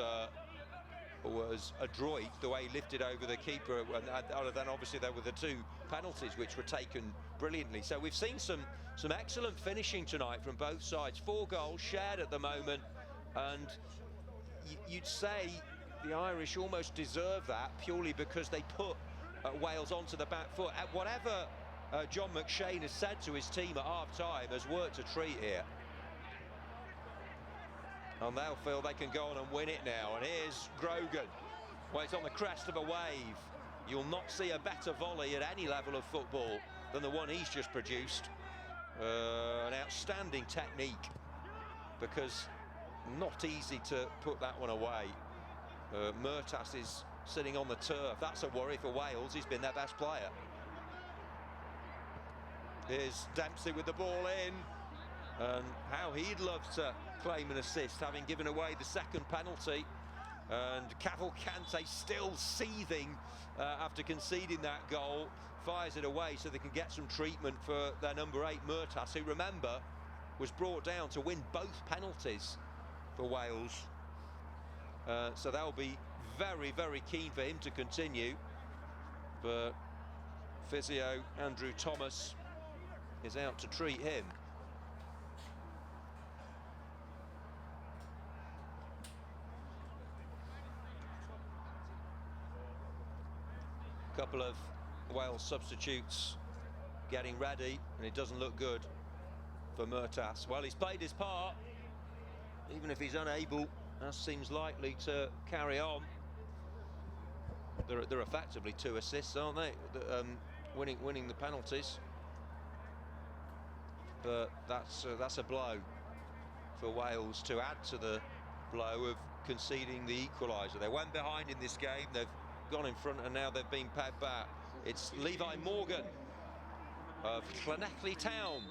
adroit the way he lifted over the keeper, and other than obviously there were the 2 penalties which were taken brilliantly. So we've seen some excellent finishing tonight from both sides. 4 goals shared at the moment, and you'd say the Irish almost deserve that purely because they put Wales onto the back foot. Whatever John McShane has said to his team at half-time has worked a treat here. And they'll feel they can go on and win it now. And here's Grogan. Well, it's on the crest of a wave. You'll not see a better volley at any level of football than the one he's just produced. An outstanding technique, because not easy to put that one away. Murtas is sitting on the turf. That's a worry for Wales. He's been their best player. Here's Dempsey with the ball in. And how he'd love to claim an assist, having given away the second penalty. And Cavalcante still seething after conceding that goal, fires it away so they can get some treatment for their number 8, Murtas, who, remember, was brought down to win both penalties for Wales. So they'll be very, very keen for him to continue. But physio Andrew Thomas is out to treat him. Couple of Wales substitutes getting ready, and it doesn't look good for Murtas. Well, he's played his part, even if he's unable That seems likely to carry on. They're effectively 2 assists, aren't they? Winning the penalties. But that's a blow for Wales to add to the blow of conceding the equaliser. They went behind in this game, they've gone in front, and now they've been paid back. It's Levi Morgan of Llanelli Town.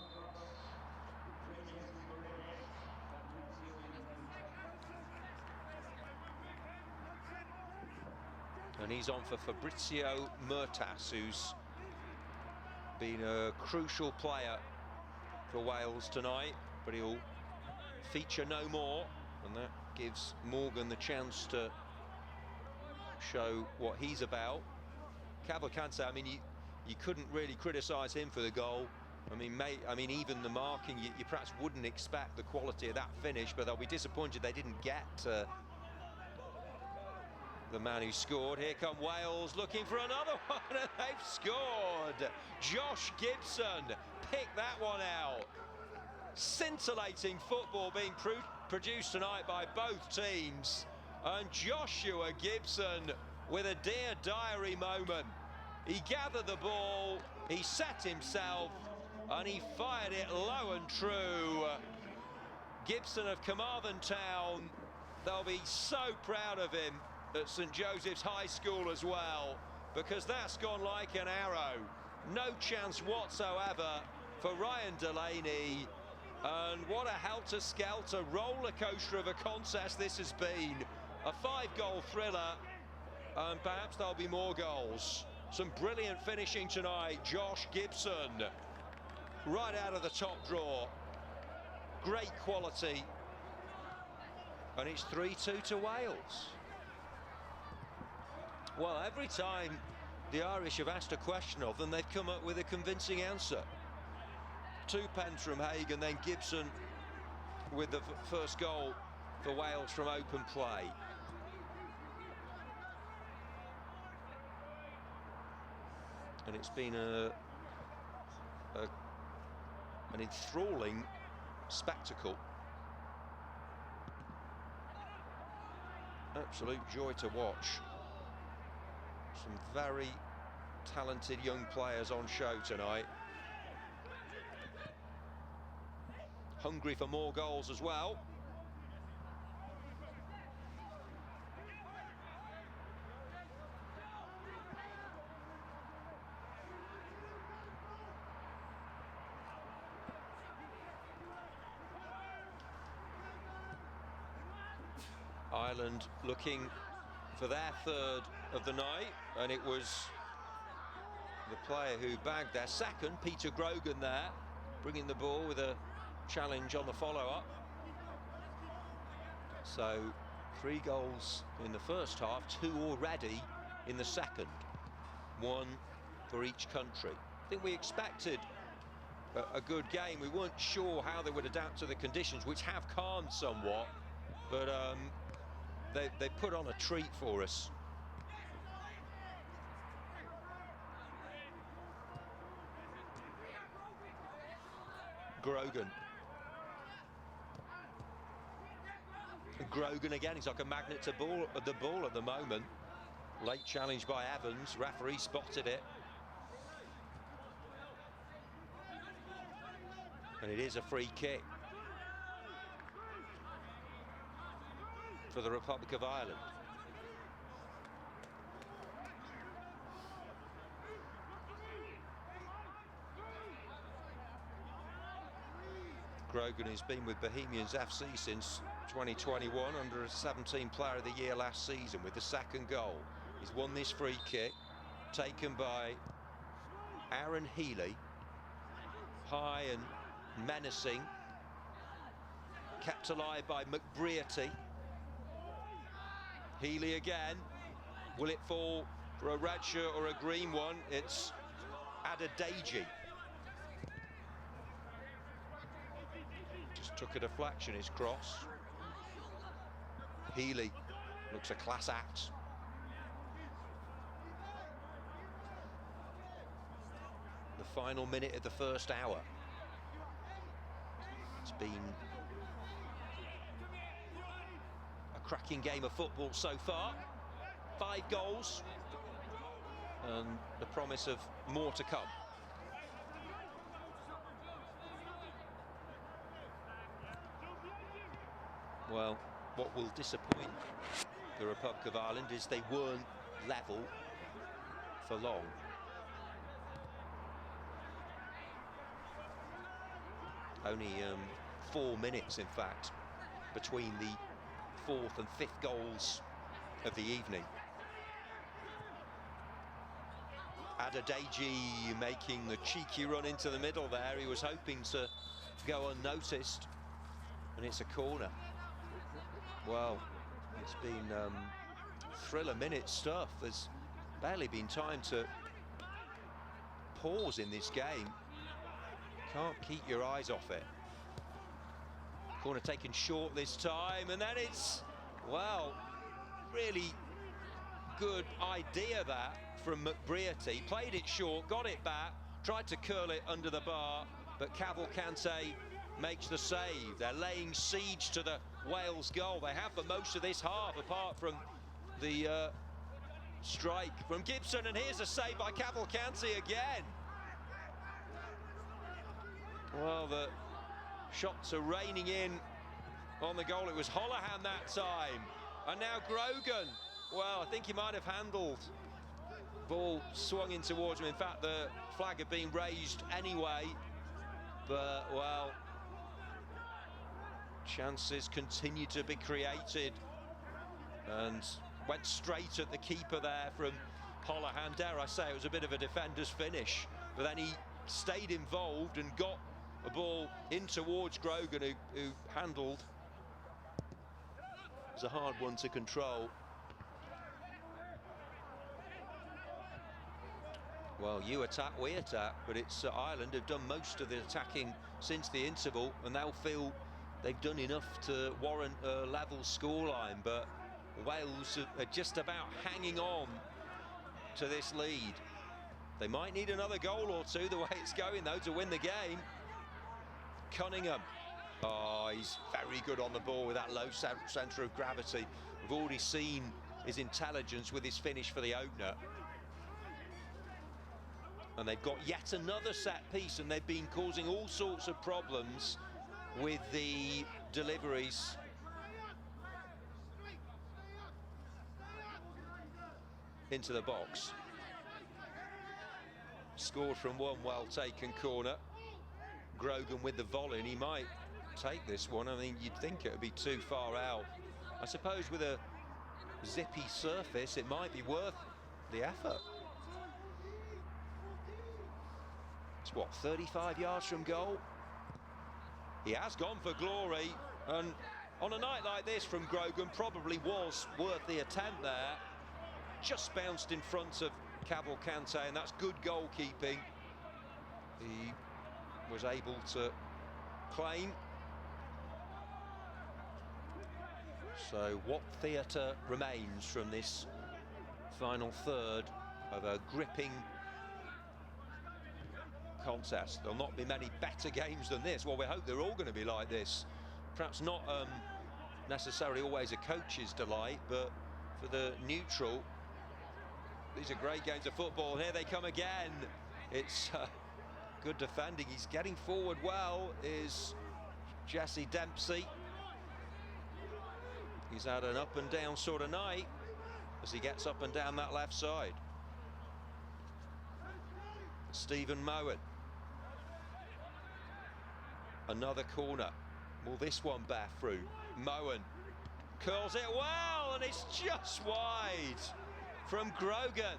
And he's on for Fabrizio Murtas, who's been a crucial player for Wales tonight, but he'll feature no more, and that gives Morgan the chance to show what he's about. Cavalcante, I mean, you couldn't really criticise him for the goal. I mean, even the marking, you perhaps wouldn't expect the quality of that finish, but they'll be disappointed they didn't get the man who scored. Here come Wales looking for another one, and they've scored. Josh Gibson picked that one out. Scintillating football being produced tonight by both teams, and Joshua Gibson with a Dear Diary moment. He gathered the ball, he set himself, and he fired it low and true. Gibson of Carmarthen Town, they'll be so proud of him at St Joseph's High School as well, because that's gone like an arrow. No chance whatsoever for Ryan Delaney, and what a helter-skelter roller coaster of a contest this has been. A 5-goal thriller, and perhaps there'll be more goals. Some brilliant finishing tonight. Josh Gibson, right out of the top drawer. Great quality, and it's 3-2 to Wales. Well, every time the Irish have asked a question of them, they've come up with a convincing answer. 2 pens from Haig, and then Gibson with the first goal for Wales from open play. And it's been an enthralling spectacle. Absolute joy to watch. Some very talented young players on show tonight. Hungry for more goals as well. Ireland looking for their 3rd of the night, and it was the player who bagged their 2nd, Peter Grogan, there, bringing the ball with a challenge on the follow-up. So 3 goals in the first half, 2 already in the second, 1 for each country. I think we expected a good game. We weren't sure how they would adapt to the conditions, which have calmed somewhat, but they put on a treat for us. Grogan again, he's like a magnet to the ball at the moment. Late challenge by Evans, referee spotted it. And it is a free kick for the Republic of Ireland. Grogan has been with Bohemians FC since 2021, under a 17 Player of the Year last season with the 2nd goal. He's won this free kick, taken by Aaron Healy, high and menacing, kept alive by McBrearty. Healy again, will it fall for a red shirt or a green one? It's Adedeji. Just took a deflection, his cross. Healy looks a class act. The final minute of the first hour. It's been a cracking game of football so far. 5 goals and the promise of more to come. Well, what will disappoint the Republic of Ireland is they weren't level for long. Only 4 minutes, in fact, between the 4th and 5th goals of the evening. Adedeji making the cheeky run into the middle there. He was hoping to go unnoticed, and it's a corner. Well, it's been thriller-minute stuff. There's barely been time to pause in this game. Can't keep your eyes off it. Corner taken short this time, and then it's, well, really good idea that from McBrearty. Played it short, got it back, tried to curl it under the bar, but Cavalcante makes the save. They're laying siege to the Wales goal. They have for most of this half, apart from the strike from Gibson, and here's a save by Cavalcante again. Well, the shots are raining in on the goal. It was Holohan that time, and now Grogan. Well, I think he might have handled. Ball swung in towards him. In fact, the flag had been raised anyway, but, well, chances continue to be created, and went straight at the keeper there from Holohan. Dare I say, it was a bit of a defender's finish, but then he stayed involved and got a ball in towards Grogan, who handled. It was a hard one to control. Well, you attack, we attack, but it's Ireland who've done most of the attacking since the interval, and they'll feel they've done enough to warrant a level scoreline, but Wales are just about hanging on to this lead. They might need another goal or two, the way it's going, though, to win the game. Cunningham. Oh, he's very good on the ball with that low centre of gravity. We've already seen his intelligence with his finish for the opener. And they've got yet another set piece, and they've been causing all sorts of problems with the deliveries. Into the box. Scored from one well-taken corner. Grogan with the volley, and he might take this one. I mean, you'd think it would be too far out. I suppose with a zippy surface, it might be worth the effort. It's what, 35 yards from goal? He has gone for glory, and on a night like this from Grogan, probably was worth the attempt there. Just bounced in front of Cavalcante, and that's good goalkeeping. He was able to claim. So what theatre remains from this final third of a gripping contest? There'll not be many better games than this. Well, we hope they're all going to be like this. Perhaps not necessarily always a coach's delight, but for the neutral, these are great games of football. And here they come again. It's good defending. He's getting forward well, is Jesse Dempsey. He's had an up and down sort of night as he gets up and down that left side. Stephen Mowen. Another corner. Will this one bear fruit? Mowen curls it well, and it's just wide from Grogan.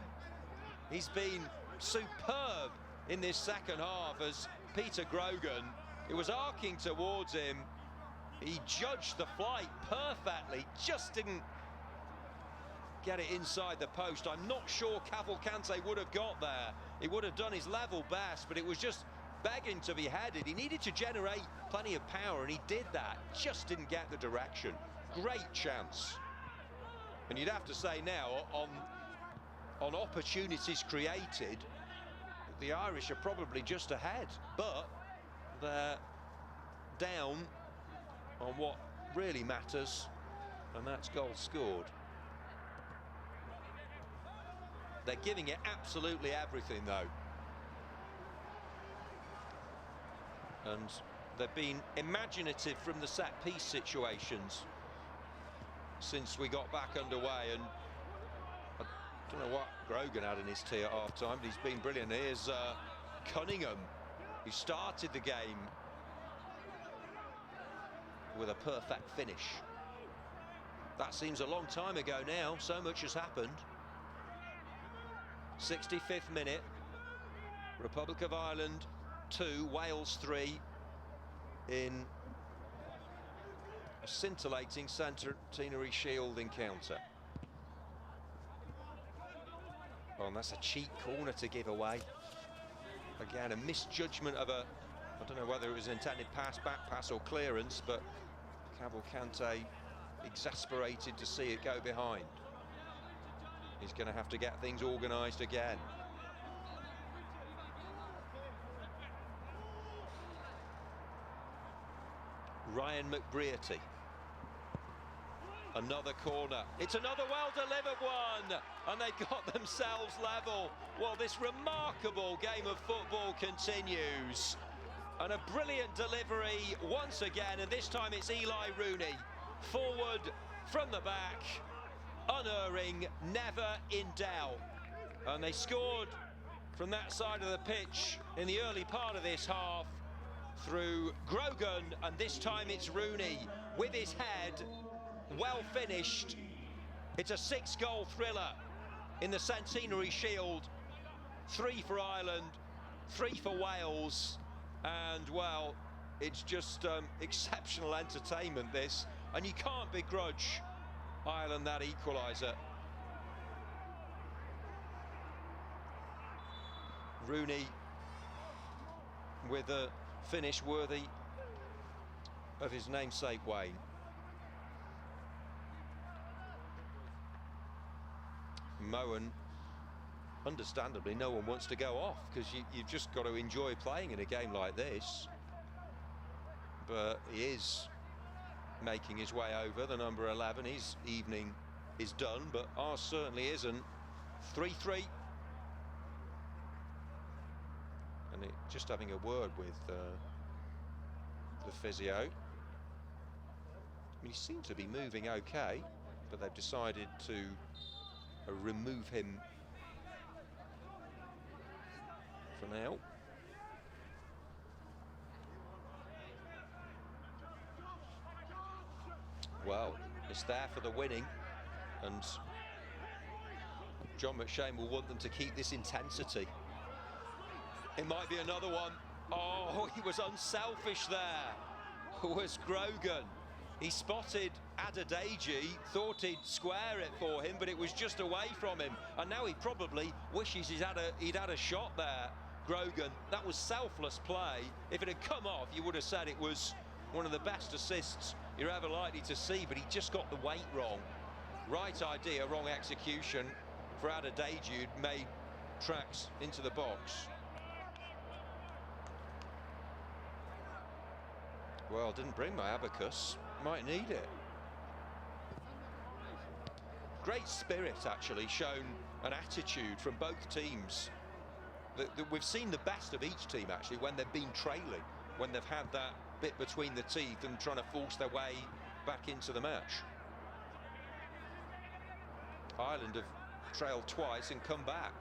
He's been superb in this second half as Peter Grogan, it was arcing towards him. He judged the flight perfectly, just didn't get it inside the post. I'm not sure Cavalcante would have got there. He would have done his level best, but it was just begging to be headed. He needed to generate plenty of power, and he did that. Just didn't get the direction. Great chance. And you'd have to say now, on opportunities created, the Irish are probably just ahead, but they're down on what really matters, And that's goal scored. They're giving it absolutely everything, though. And they've been imaginative from the set-piece situations since we got back underway. And I don't know what Grogan had in his tea at half-time, but he's been brilliant. Here's Cunningham, who started the game with a perfect finish. That seems a long time ago now. So much has happened. 65th minute. Republic of Ireland 2, Wales 3 in a scintillating Centenary Shield encounter. Oh, and that's a cheap corner to give away. Again, a misjudgment of a, I don't know whether it was an intended pass, back pass or clearance, but Cavalcante exasperated to see it go behind. He's going to have to get things organised again. Ryan McBrearty. Another corner. It's another well-delivered one, and they've got themselves level. Well, this remarkable game of football continues. And a brilliant delivery once again, and this time it's Eli Rooney. Forward from the back, unerring, never in doubt. And they scored from that side of the pitch in the early part of this half through Grogan, and this time it's Rooney with his head, well finished. It's a 6-goal thriller in the Centenary Shield. 3 for Ireland, 3 for Wales, and well, it's just exceptional entertainment, this, and you can't begrudge Ireland that equaliser. Rooney with a finish worthy of his namesake Wayne. Moen, understandably, no one wants to go off, because you've just got to enjoy playing in a game like this. But he is making his way over, the number 11. His evening is done, but ours certainly isn't. 3-3. And just having a word with the physio. I mean, he seems to be moving okay, but they've decided to remove him for now. Well, it's there for the winning, and John McShane will want them to keep this intensity. It might be another one. Oh, he was unselfish there. Was Grogan. He spotted Adedeji, thought he'd square it for him, but it was just away from him. And now he probably wishes he'd had a shot there, Grogan. That was selfless play. If it had come off, you would have said it was one of the best assists you're ever likely to see, but he just got the weight wrong. Right idea, wrong execution for Adedeji, who'd made tracks into the box. Well, didn't bring my abacus. Might need it. Great spirit, actually, shown, an attitude from both teams. We've seen the best of each team, actually, when they've been trailing, when they've had that bit between the teeth and trying to force their way back into the match. Ireland have trailed twice and come back,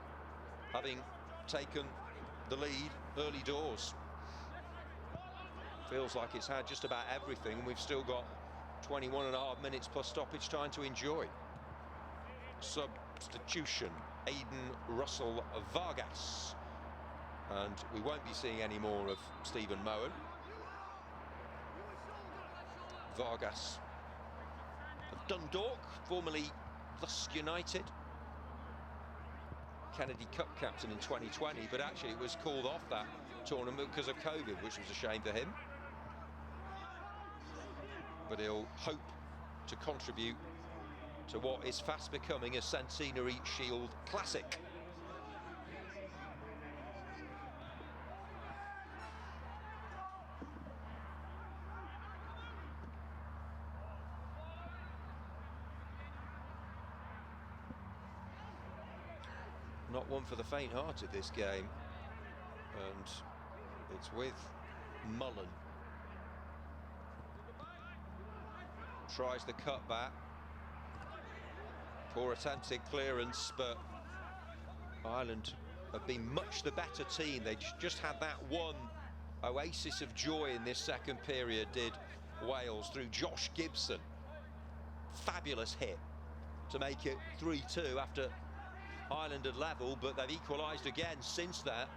having taken the lead early doors. Feels like it's had just about everything, and we've still got 21.5 minutes plus stoppage time to enjoy. Substitution, Aidan, Russell, Vargas. And we won't be seeing any more of Stephen Moen. Vargas of Dundalk, formerly Lusk United. Kennedy Cup captain in 2020, but actually it was called off that tournament because of COVID, which was a shame for him. But he'll hope to contribute to what is fast becoming a Centenary Shield classic. Not one for the faint-hearted, this game. And it's with Mullen. Tries the cutback. Poor attempted clearance, but Ireland have been much the better team. They just had that one oasis of joy in this second period, did Wales, through Josh Gibson. Fabulous hit to make it 3-2 after Ireland had levelled, but they've equalised again since that.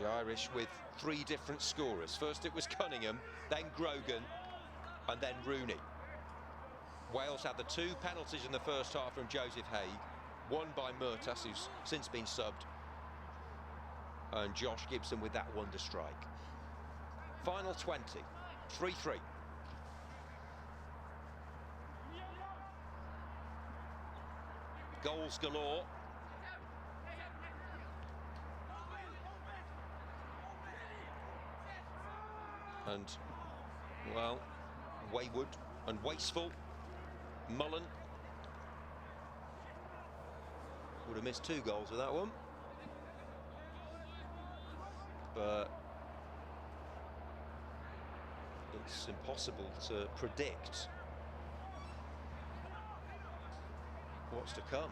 The Irish with 3 different scorers. First it was Cunningham, then Grogan, and then Rooney. Wales had the 2 penalties in the first half from Joseph Haig, one by Murtas, who's since been subbed, and Josh Gibson with that wonder strike. Final 20, 3-3. Goals galore. And, well, wayward and wasteful. Mullen would have missed 2 goals with that one. But it's impossible to predict what's to come.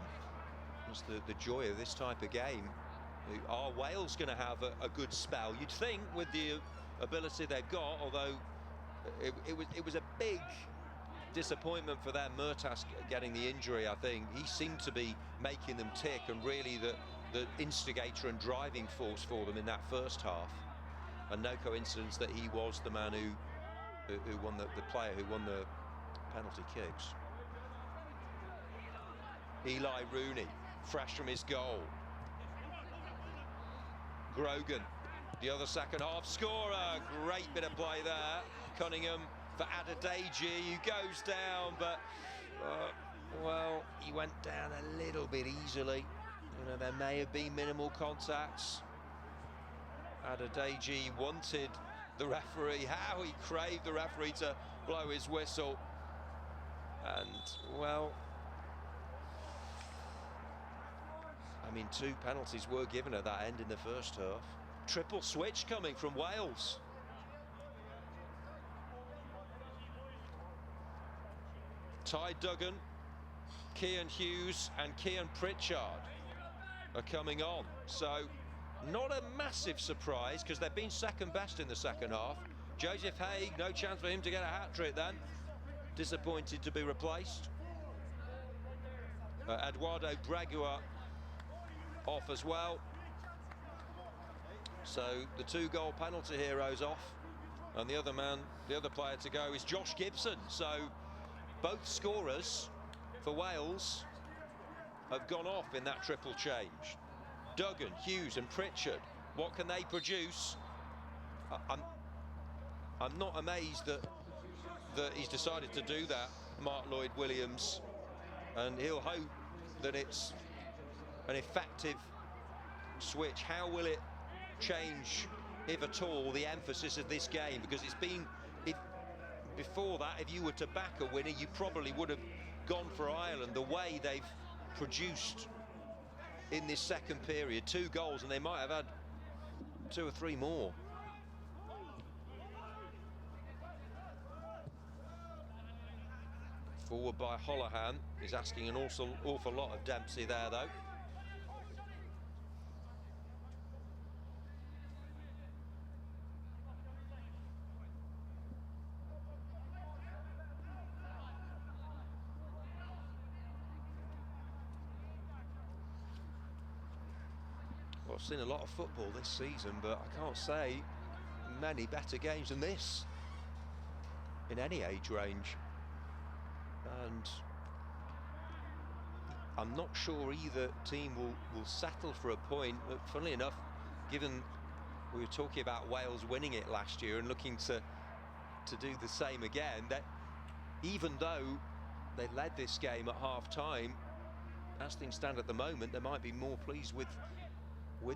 It's the joy of this type of game. Are Wales going to have a good spell? You'd think, with the ability they've got, although it was a big disappointment for them, Murtas getting the injury. I think he seemed to be making them tick and really the instigator and driving force for them in that first half. And no coincidence that he was the man who won the player who won the penalty kicks. Eli Rooney, fresh from his goal. Grogan, the other second half scorer. Great bit of play there. Cunningham for Adedeji, who goes down, but well, he went down a little bit easily. You know, there may have been minimal contacts. Adedeji wanted the referee. How he craved the referee to blow his whistle. And, well, I mean, 2 penalties were given at that end in the first half. Triple switch coming from Wales. Ty Duggan, Cian Hughes and Cian Pritchard are coming on. So not a massive surprise, because they've been second best in the second half. Joseph Haig, no chance for him to get a hat-trick then. Disappointed to be replaced. Eduardo Bregua off as well. So the 2-goal penalty heroes off, and the other player to go is Josh Gibson. So both scorers for Wales have gone off in that triple change. Duggan, Hughes and Pritchard, what can they produce? I'm not amazed that he's decided to do that, Mark Lloyd-Williams, and he'll hope that it's an effective switch. How will it change, if at all, the emphasis of this game? Because it's been, before that, if you were to back a winner, you probably would have gone for Ireland. The way they've produced in this second period, 2 goals, and they might have had 2 or 3 more. Forward by Holohan is asking an awful lot of Dempsey there, though. Well, I've seen a lot of football this season, but I can't say many better games than this in any age range. And I'm not sure either team will settle for a point. But funnily enough, given we were talking about Wales winning it last year and looking to do the same again, that even though they led this game at half-time, as things stand at the moment, they might be more pleased with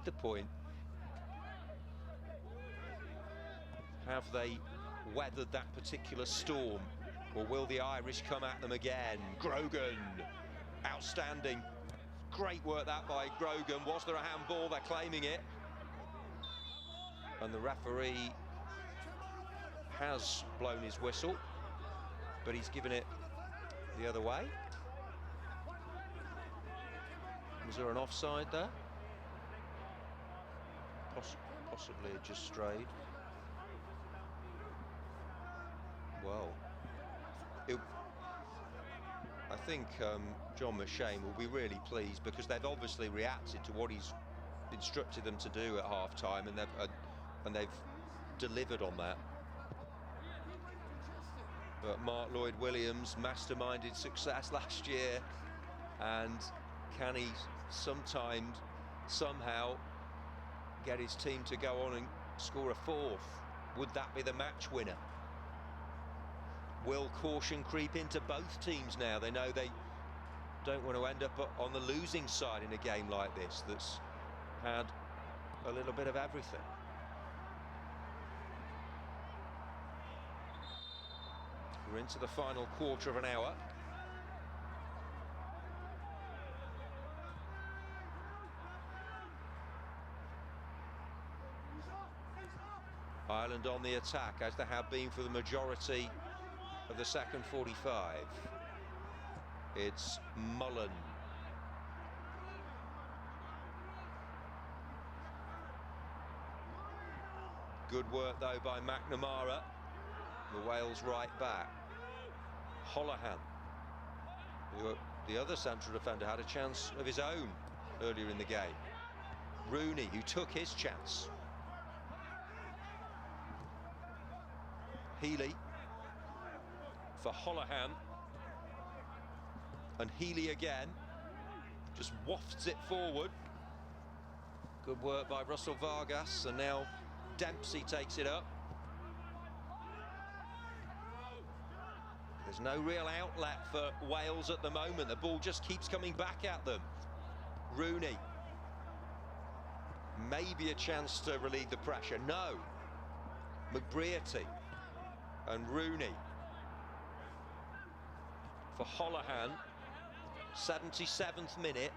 the point. Have they weathered that particular storm Or will the Irish come at them again? Grogan, outstanding. Great work that by Grogan. Was there a handball? They're claiming it. And the referee has blown his whistle, but he's given it the other way. Was there an offside there? Possibly it just strayed. Well, I think John McShane will be really pleased, because they've obviously reacted to what he's instructed them to do at half-time, and they've delivered on that. But Mark Lloyd-Williams masterminded success last year, and can he sometimes, somehow, get his team to go on and score a fourth? Would that be the match winner? Will caution creep into both teams now? They know they don't want to end up on the losing side in a game like this that's had a little bit of everything. We're into the final quarter of an hour. Ireland on the attack, as they have been for the majority of the second 45. It's Mullen. Good work though by McNamara, the Wales right back. Holohan, the other central defender, had a chance of his own earlier in the game. Rooney, who took his chance. Healy for Holohan, and Healy again, just wafts it forward. Good work by Russell Vargas, and now Dempsey takes it up. There's no real outlet for Wales at the moment. The ball just keeps coming back at them. Rooney, maybe a chance to relieve the pressure. No. McBrearty and Rooney for Holohan. 77th minute,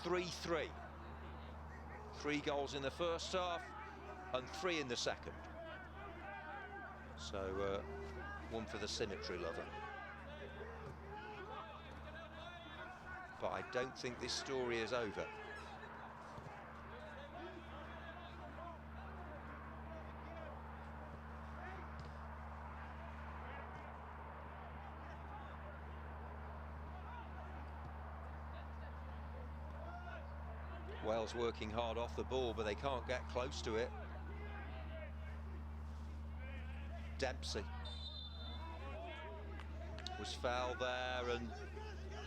3-3. 3 goals in the first half and 3 in the second. So one for the symmetry lover. But I don't think this story is over. Wales working hard off the ball, but they can't get close to it. Dempsey was fouled there, and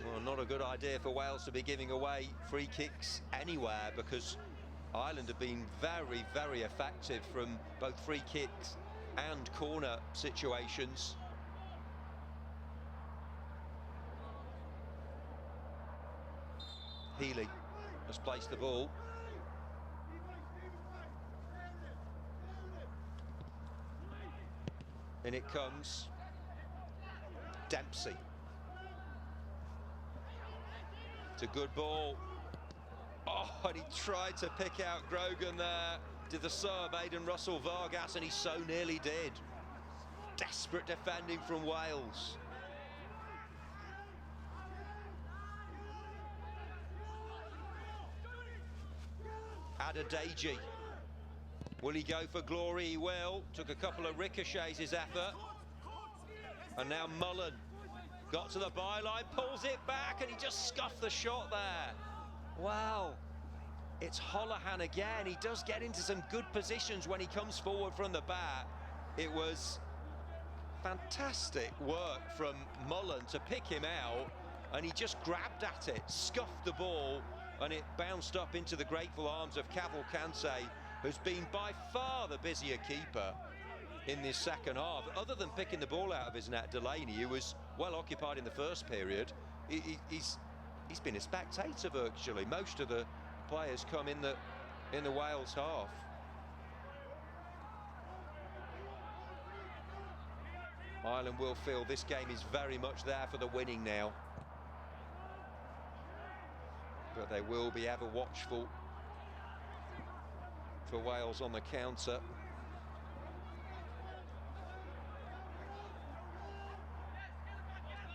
well, not a good idea for Wales to be giving away free kicks anywhere, because Ireland have been very, very effective from both free kicks and corner situations. Healy has placed the ball. In it comes. Dempsey. It's a good ball. Oh, and he tried to pick out Grogan there. Did the sub, Aidan Russell Vargas, and he so nearly did. Desperate defending from Wales. Adedeji. Will he go for glory? He will. Took a couple of ricochets, his effort. And now Mullen got to the byline, pulls it back, and he just scuffed the shot there. Wow. It's Holohan again. He does get into some good positions when he comes forward from the back. It was fantastic work from Mullen to pick him out, and he just grabbed at it, scuffed the ball, and it bounced up into the grateful arms of Cavalcante, who's been by far the busier keeper in this second half. Other than picking the ball out of his net, Delaney, who was well occupied in the first period, he's been a spectator virtually. Most of the players come in the Wales half. Ireland will feel this game is very much there for the winning now. But they will be ever watchful for Wales on the counter.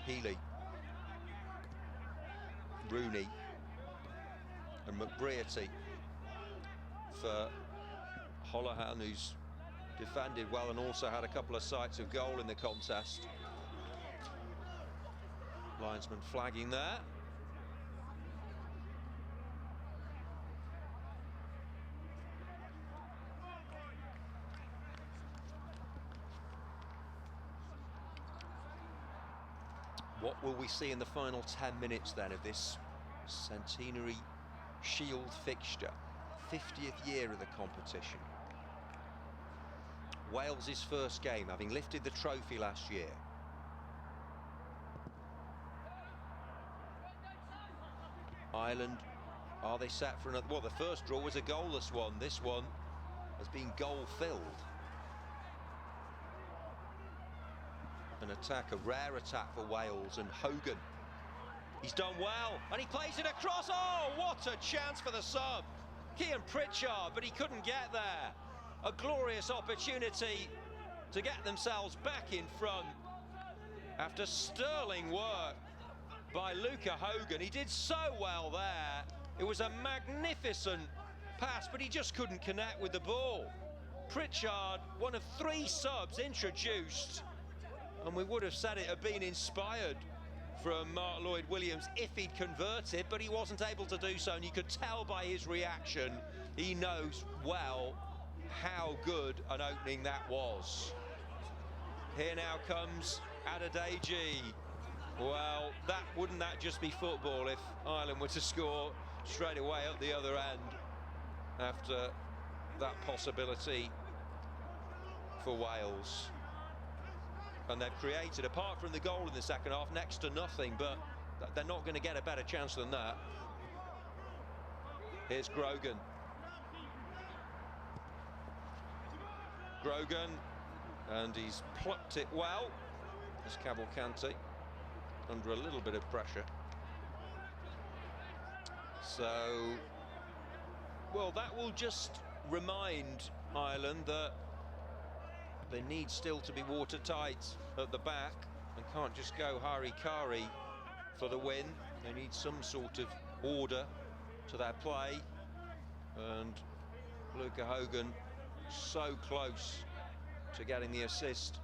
Healy, Rooney and McBrearty for Holohan, who's defended well and also had a couple of sights of goal in the contest. Linesman flagging there. What will we see in the final 10 minutes then of this Centenary Shield fixture? 50th year of the competition. Wales' first game, having lifted the trophy last year. Ireland, are they set for another? Well, the first draw was a goalless one. This one has been goal-filled. An attack, a rare attack for Wales, and Hogan. He's done well, and he plays it across. Oh, what a chance for the sub. Cian Pritchard, but he couldn't get there. A glorious opportunity to get themselves back in front after sterling work by Luca Hogan. He did so well there. It was a magnificent pass, but he just couldn't connect with the ball. Pritchard, one of 3 subs introduced, and we would have said it had been inspired from Mark Lloyd-Williams if he'd converted, but he wasn't able to do so, and you could tell by his reaction he knows well how good an opening that was. Here now comes Adedeji. Well, wouldn't that just be football if Ireland were to score straight away at the other end after that possibility for Wales? And they've created, apart from the goal in the second half, next to nothing, but they're not going to get a better chance than that. Here's Grogan. Grogan, and he's plucked it well. There's Cavalcanti under a little bit of pressure. So, well, that will just remind Ireland that they need still to be watertight at the back and can't just go hari-kari for the win. They need some sort of order to their play, and Luca Hogan so close to getting the assist.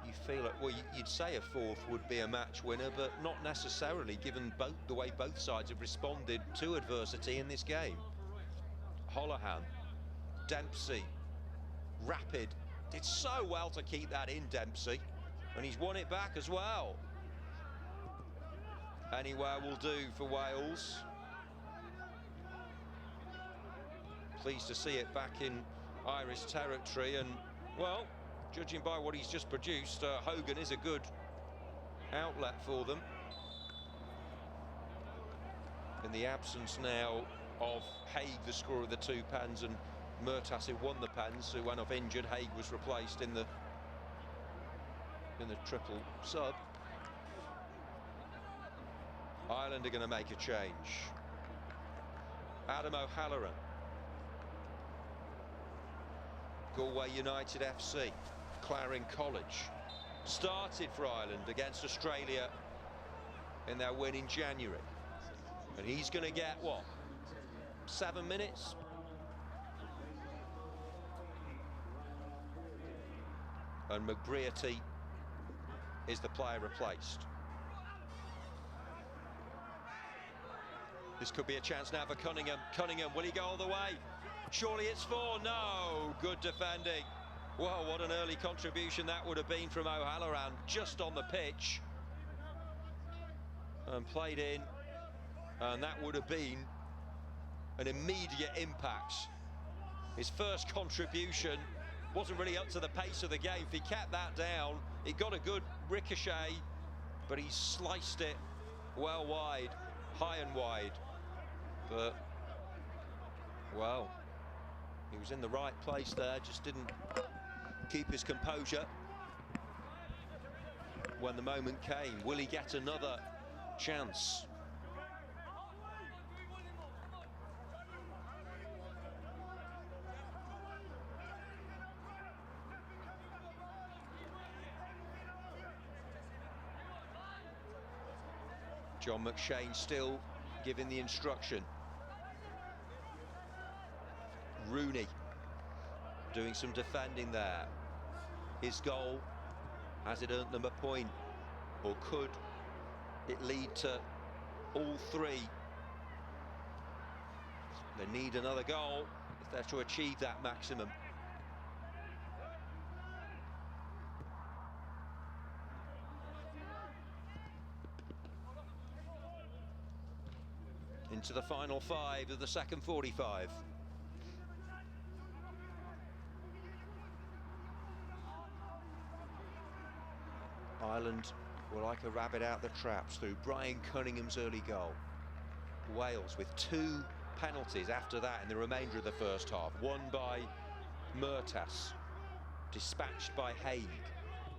You feel it, well, you'd say a fourth would be a match winner, but not necessarily, given the way both sides have responded to adversity in this game. Holohan, Dempsey, Rapid, did so well to keep that in, Dempsey, and he's won it back as well. Anywhere will do for Wales. Pleased to see it back in Irish territory, and, well, judging by what he's just produced, Hogan is a good outlet for them. In the absence now of Haig, the scorer of the 2 pens, and Murtas, who won the pens, who went off injured. Haig was replaced in the triple sub. Ireland are going to make a change. Adam O'Halloran, Galway United FC, Claring College, started for Ireland against Australia in their win in January, and he's going to get what, 7 minutes? And McBrearty is the player replaced. This could be a chance now for Cunningham. Cunningham, will he go all the way? Surely it's 4. No, good defending. Well, what an early contribution that would have been from O'Halloran, just on the pitch. And played in, and that would have been an immediate impact. His first contribution wasn't really up to the pace of the game. If he kept that down, it got a good ricochet, but he sliced it well wide, high and wide. But, well, he was in the right place there, just didn't keep his composure. when the moment came. Will he get another chance? John McShane still giving the instruction. Rooney doing some defending there. His goal, has it earned them a point, or could it lead to all three? They need another goal if they're to achieve that maximum. Into the final 5 of the second 45. Ireland were like a rabbit out the traps through Brian Cunningham's early goal. Wales with 2 penalties after that in the remainder of the first half. One by Murtas, dispatched by Haig.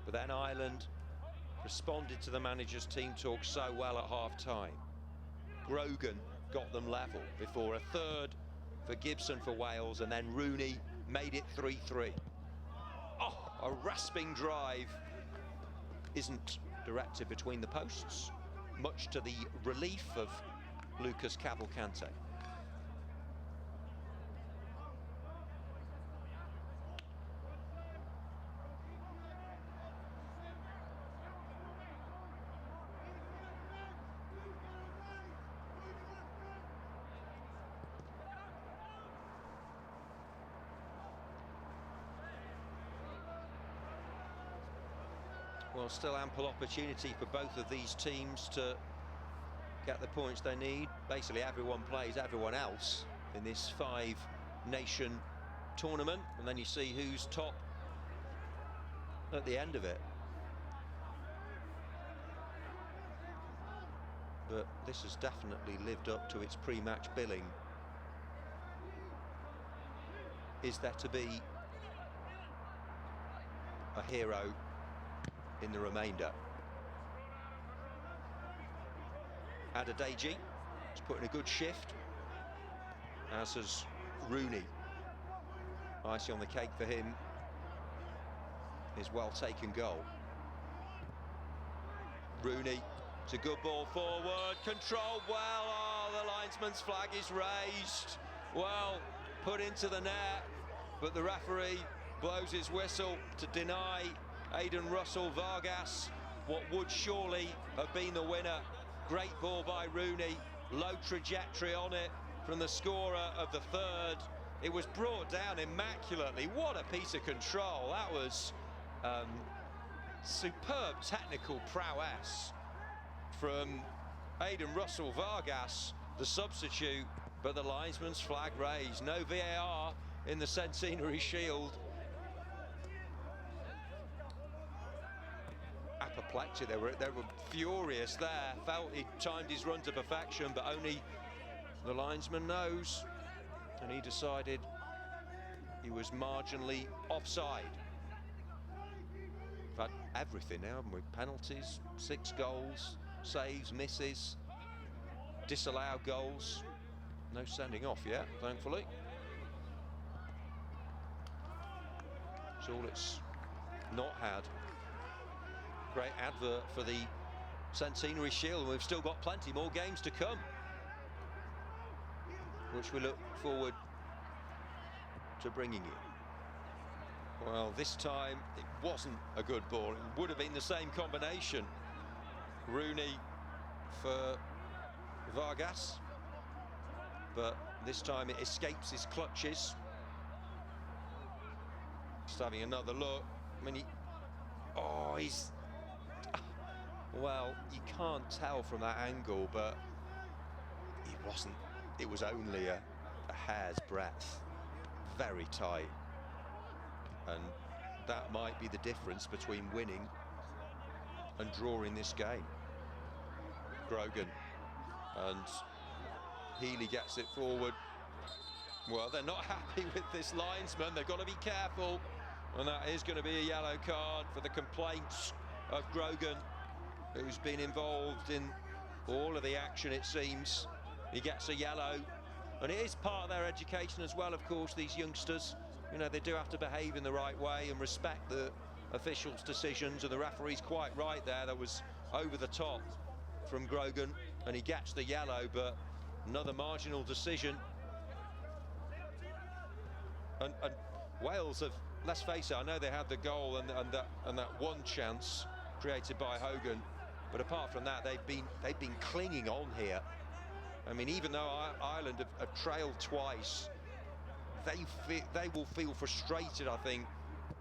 But then Ireland responded to the manager's team talk so well at half-time. Grogan got them level before a third for Gibson for Wales, and then Rooney made it 3-3. Oh, a rasping drive isn't directed between the posts, much to the relief of Lucas Cavalcante. Well, still ample opportunity for both of these teams to get the points they need. Basically, everyone plays everyone else in this 5-nation tournament, and then you see who's top at the end of it. But this has definitely lived up to its pre-match billing. Is there to be a hero in the remainder? Adedeji has put in a good shift, as has Rooney. Icing on the cake for him is well taken goal. Rooney, it's a good ball forward, controlled well. Oh, the linesman's flag is raised. Well, put into the net, but the referee blows his whistle to deny Aidan Vargas what would surely have been the winner. Great ball by Rooney, low trajectory on it from the scorer of the third. It was brought down immaculately. What a piece of control. That was superb technical prowess from Aidan Vargas, the substitute, but the linesman's flag raised. No VAR in the Centenary Shield. Apoplectic, they were furious there. Felt he timed his run to perfection, but only the linesman knows, and he decided he was marginally offside. We've had everything now, haven't we? Penalties, 6 goals, saves, misses, disallowed goals. No sending off yet, thankfully. It's all it's not had. Great advert for the Centenary Shield, and we've still got plenty more games to come, which we look forward to bringing you. Well, this time it wasn't a good ball. It would have been the same combination. Rooney for Vargas, but this time it escapes his clutches. Just having another look. I mean, he's... Well, you can't tell from that angle, but it wasn't. It was only a hair's breadth. Very tight. And that might be the difference between winning and drawing this game. Grogan, and Healy gets it forward. Well, they're not happy with this linesman. They've got to be careful, and that is going to be a yellow card for the complaints of Grogan. who's been involved in all of the action, it seems. He gets a yellow, and it is part of their education as well, of course, these youngsters. You know, they do have to behave in the right way and respect the officials' decisions, and the referee's quite right there. That was over the top from Grogan, and he gets the yellow, but another marginal decision. And Wales have, let's face it, I know they had the goal and that one chance created by Hogan, but apart from that, they've been clinging on here. I mean, even though Ireland have trailed twice, they will feel frustrated, I think,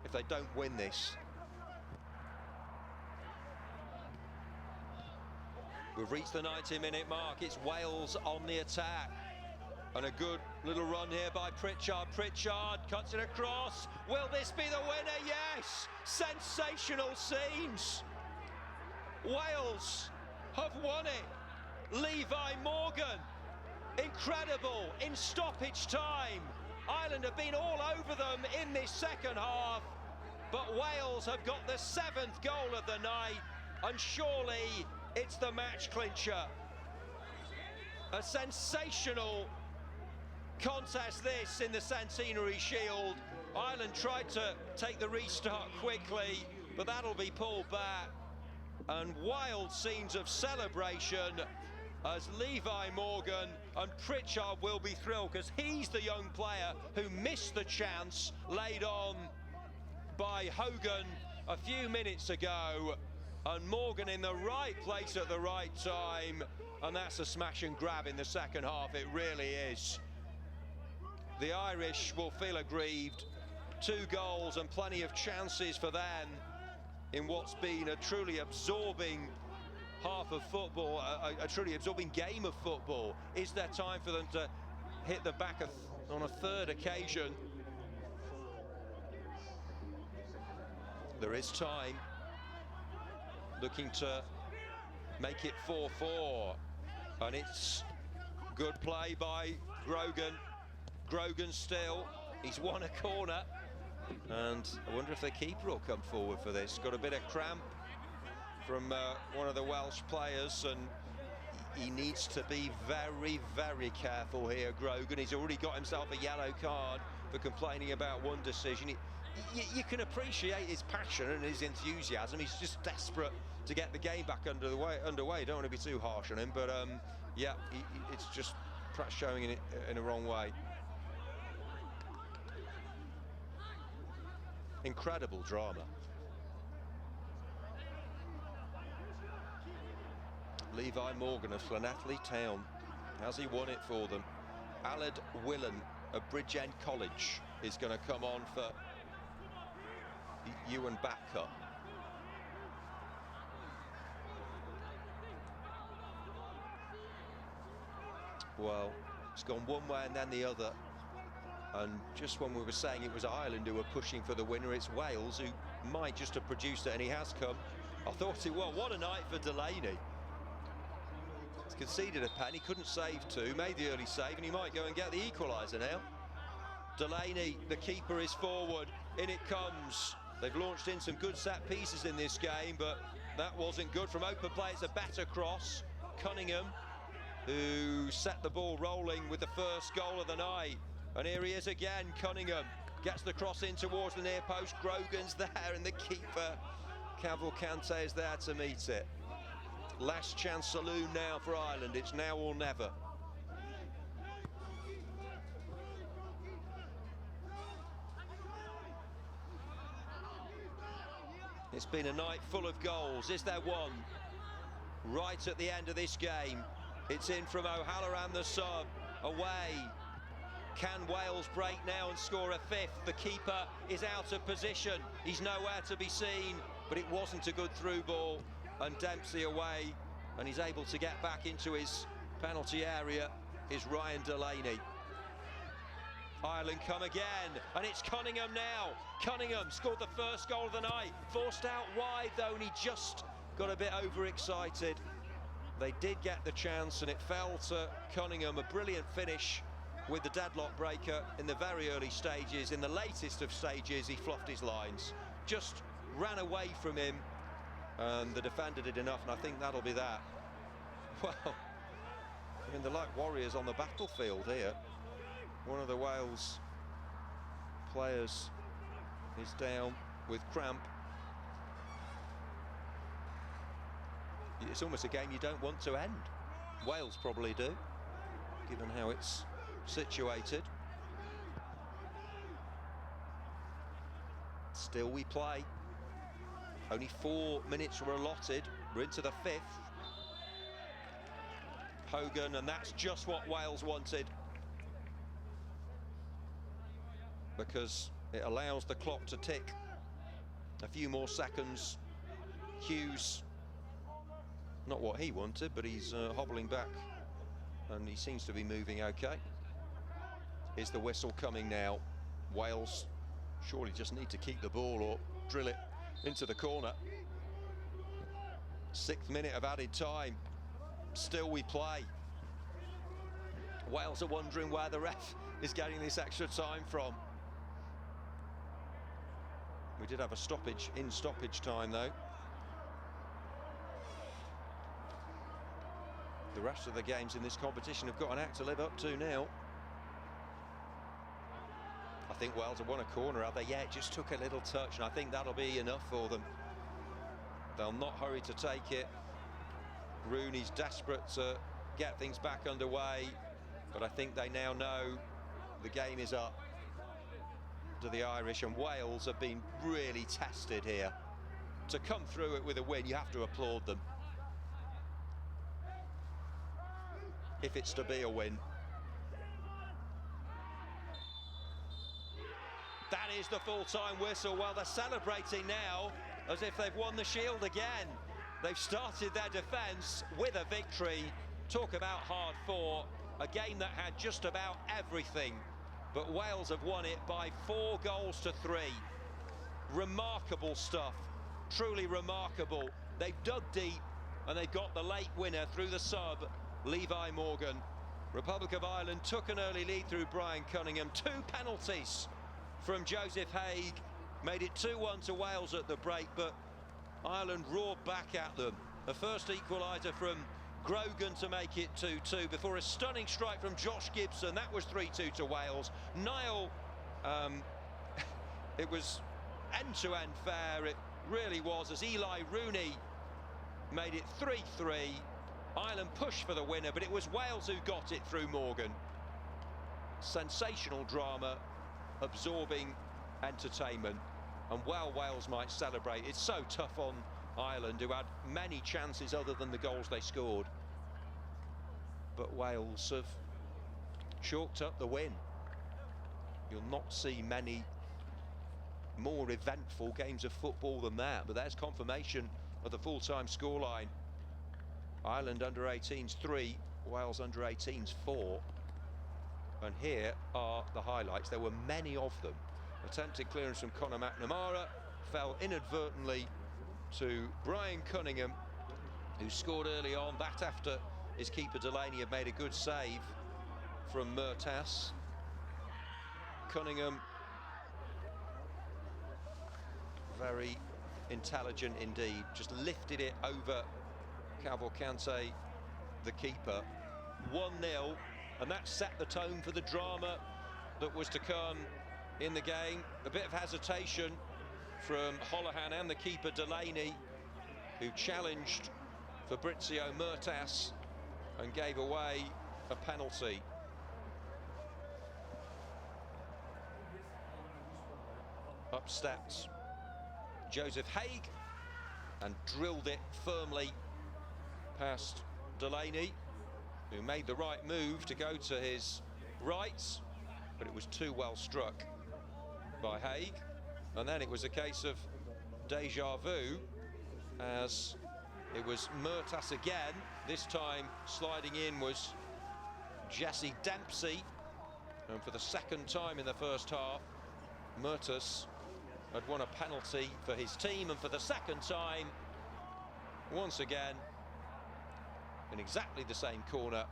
if they don't win this. We've reached the 90-minute mark. It's Wales on the attack. And a good little run here by Pritchard. Pritchard cuts it across. Will this be the winner? Yes! Sensational scenes. Wales have won it. Levi Morgan. Incredible in stoppage time. Ireland have been all over them in this second half, but Wales have got the 7th goal of the night, and surely it's the match clincher. A sensational contest this in the Centenary Shield. Ireland tried to take the restart quickly, but that'll be pulled back. And wild scenes of celebration as Levi Morgan and Pritchard will be thrilled, because he's the young player who missed the chance laid on by Hogan a few minutes ago, and Morgan in the right place at the right time, and that's a smash and grab in the second half. It really is. The Irish will feel aggrieved. 2 goals and plenty of chances for them in what's been a truly absorbing half of football, a truly absorbing game of football. Is there time for them to hit the back on a third occasion? There is time. Looking to make it 4-4, and it's good play by Grogan. Grogan still, he's won a corner, and I wonder if the keeper will come forward for this. Got a bit of cramp from one of the Welsh players, and he needs to be very, very careful here, Grogan. He's already got himself a yellow card for complaining about one decision. You can appreciate his passion and his enthusiasm. He's just desperate to get the game back underway. Don't want to be too harsh on him, but yeah, it's just perhaps showing it in a wrong way. Incredible drama. Levi Morgan of Llanelli Town. Has he won it for them? Aled Willan of Bridgend College is going to come on for Ewan Batka. Well, it's gone one way and then the other. And just when we were saying it was Ireland who were pushing for the winner, it's Wales who might just have produced it, and he has come. I thought it, well, what a night for Delaney. He's conceded a pen, he couldn't save 2, made the early save, and he might go and get the equaliser now. Delaney, the keeper, is forward, in it comes. They've launched in some good set pieces in this game, but that wasn't good. From open play, it's a better cross. Cunningham, who set the ball rolling with the first goal of the night. And here he is again, Cunningham. Gets the cross in towards the near post. Grogan's there, and the keeper, Cavalcante, is there to meet it. Last chance saloon now for Ireland. It's now or never. It's been a night full of goals. Is there one? Right at the end of this game. It's in from O'Halloran, the sub. Away. Can Wales break now and score a 5th? The keeper is out of position. He's nowhere to be seen, but it wasn't a good through ball. And Dempsey away, and he's able to get back into his penalty area, is Ryan Delaney. Ireland come again, and it's Cunningham now. Cunningham scored the first goal of the night. Forced out wide though, and he just got a bit overexcited. They did get the chance, and it fell to Cunningham. A brilliant finish with the deadlock breaker in the very early stages. In the latest of stages, he fluffed his lines. Just ran away from him, and the defender did enough, and I think that'll be that. Well, I mean, they're like warriors on the battlefield here. One of the Wales players is down with cramp. It's almost a game you don't want to end. Wales probably do, given how it's situated. Still we play. Only 4 minutes were allotted. We're into the 5th. Hogan, and that's just what Wales wanted, because it allows the clock to tick a few more seconds. Hughes, not what he wanted, but he's hobbling back, and he seems to be moving okay. Is the whistle coming now? Wales surely just need to keep the ball or drill it into the corner. 6th minute of added time. Still we play. Wales are wondering where the ref is getting this extra time from. We did have a stoppage in stoppage time though. The rest of the games in this competition have got an act to live up to now. I think Wales have won a corner, have they? Yeah, it just took a little touch, and I think that'll be enough for them. They'll not hurry to take it. Rooney's desperate to get things back underway, but I think they now know the game is up to the Irish, and Wales have been really tested here. To come through it with a win, you have to applaud them. If it's to be a win. That is the full-time whistle. Well, they're celebrating now as if they've won the Shield again. They've started their defence with a victory. Talk about hard fought. A game that had just about everything, but Wales have won it by 4 goals to 3. Remarkable stuff, truly remarkable. They've dug deep, and they got the late winner through the sub, Levi Morgan. Republic of Ireland took an early lead through Brian Cunningham. 2 penalties from Joseph Haig made it 2-1 to Wales at the break, but Ireland roared back at them. The first equaliser from Grogan to make it 2-2 before a stunning strike from Josh Gibson. That was 3-2 to Wales. Niall, it was end-to-end fair. It really was, as Eli Rooney made it 3-3. Ireland pushed for the winner, but it was Wales who got it through Morgan. Sensational drama, absorbing entertainment, and while Wales might celebrate, it's so tough on Ireland, who had many chances other than the goals they scored. But Wales have chalked up the win. You'll not see many more eventful games of football than that, but there's confirmation of the full-time scoreline. Ireland under-18s 3, Wales under-18s 4. And here are the highlights. There were many of them. Attempted clearance from Conor McNamara, fell inadvertently to Brian Cunningham, who scored early on. That after his keeper Delaney had made a good save from Murtas. Cunningham, very intelligent indeed, just lifted it over Cavalcante, the keeper. 1-0, and that set the tone for the drama that was to come in the game. A bit of hesitation from Holohan and the keeper Delaney, who challenged Fabrizio Murtas and gave away a penalty. Up steps Joseph Haig and drilled it firmly past Delaney, who made the right move to go to his right, but it was too well struck by Haig. And then it was a case of deja vu, as it was Murtas again. This time sliding in was Jesse Dempsey, and for the second time in the first half, Murtas had won a penalty for his team, and for the second time, once again, in exactly the same corner,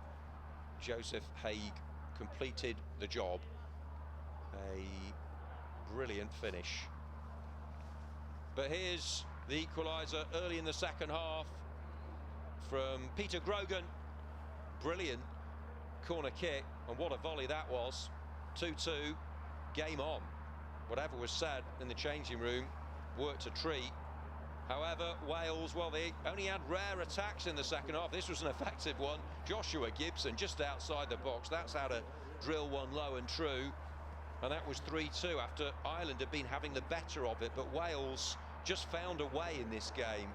Joseph Haig completed the job. A brilliant finish. But here's The equaliser early in the second half from Peter Grogan. Brilliant corner kick, and what a volley that was. 2-2, game on. Whatever was said in the changing room worked a treat. However, Wales, well, they only had rare attacks in the second half. This was an effective one. Joshua Gibson just outside the box. That's how to drill one low and true. And that was 3-2 after Ireland had been having the better of it. But Wales just found a way in this game.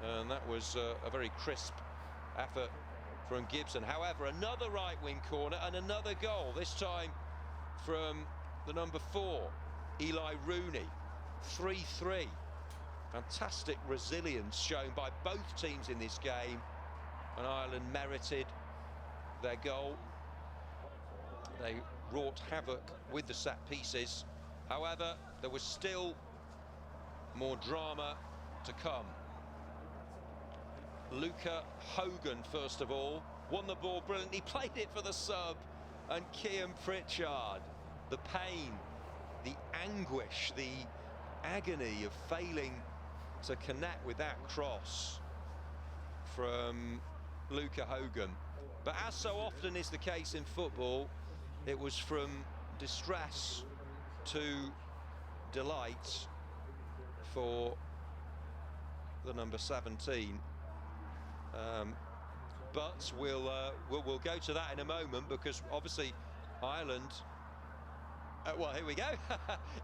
And that was a very crisp effort from Gibson. However, another right wing corner and another goal. This time from the number 4, Eli Rooney. 3-3. Fantastic resilience shown by both teams in this game, and Ireland merited their goal. They wrought havoc with the set pieces. However, there was still more drama to come. Luca Hogan, first of all, won the ball brilliantly, played it for the sub, and Cian Pritchard. The pain, the anguish, the agony of failing to connect with that cross from Luca Hogan. But as so often is the case in football, it was from distress to delight for the number 17. But we'll go to that in a moment, because obviously Ireland. Well, here we go.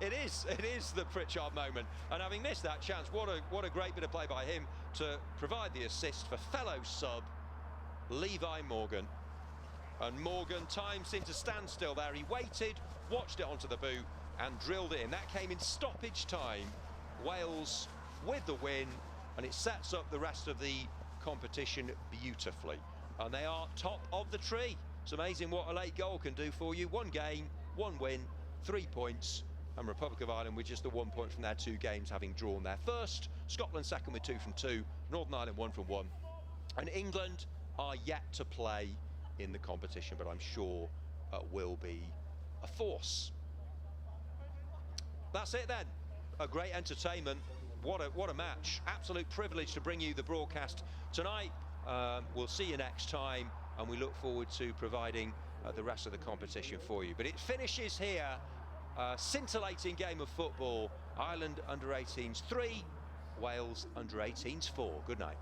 It is the Pritchard moment, and having missed that chance, what a great bit of play by him to provide the assist for fellow sub Levi Morgan. And Morgan, time seemed to stand still there. He waited, watched it onto the boot, and drilled it in. That came in stoppage time. Wales with the win, and it sets up the rest of the competition beautifully. And they are top of the tree. It's amazing what a late goal can do for you. One game, one win, 3 points, and Republic of Ireland with just the 1 point from their 2 games, having drawn their first. Scotland second with 2 from 2. Northern Ireland 1 from 1. And England are yet to play in the competition, but I'm sure will be a force. That's it then. A great entertainment. What a match. Absolute privilege to bring you the broadcast tonight. We'll see you next time, and we look forward to providing the rest of the competition for you. But it finishes here. Scintillating game of football. Ireland under 18s 3, Wales under 18s 4. Good night.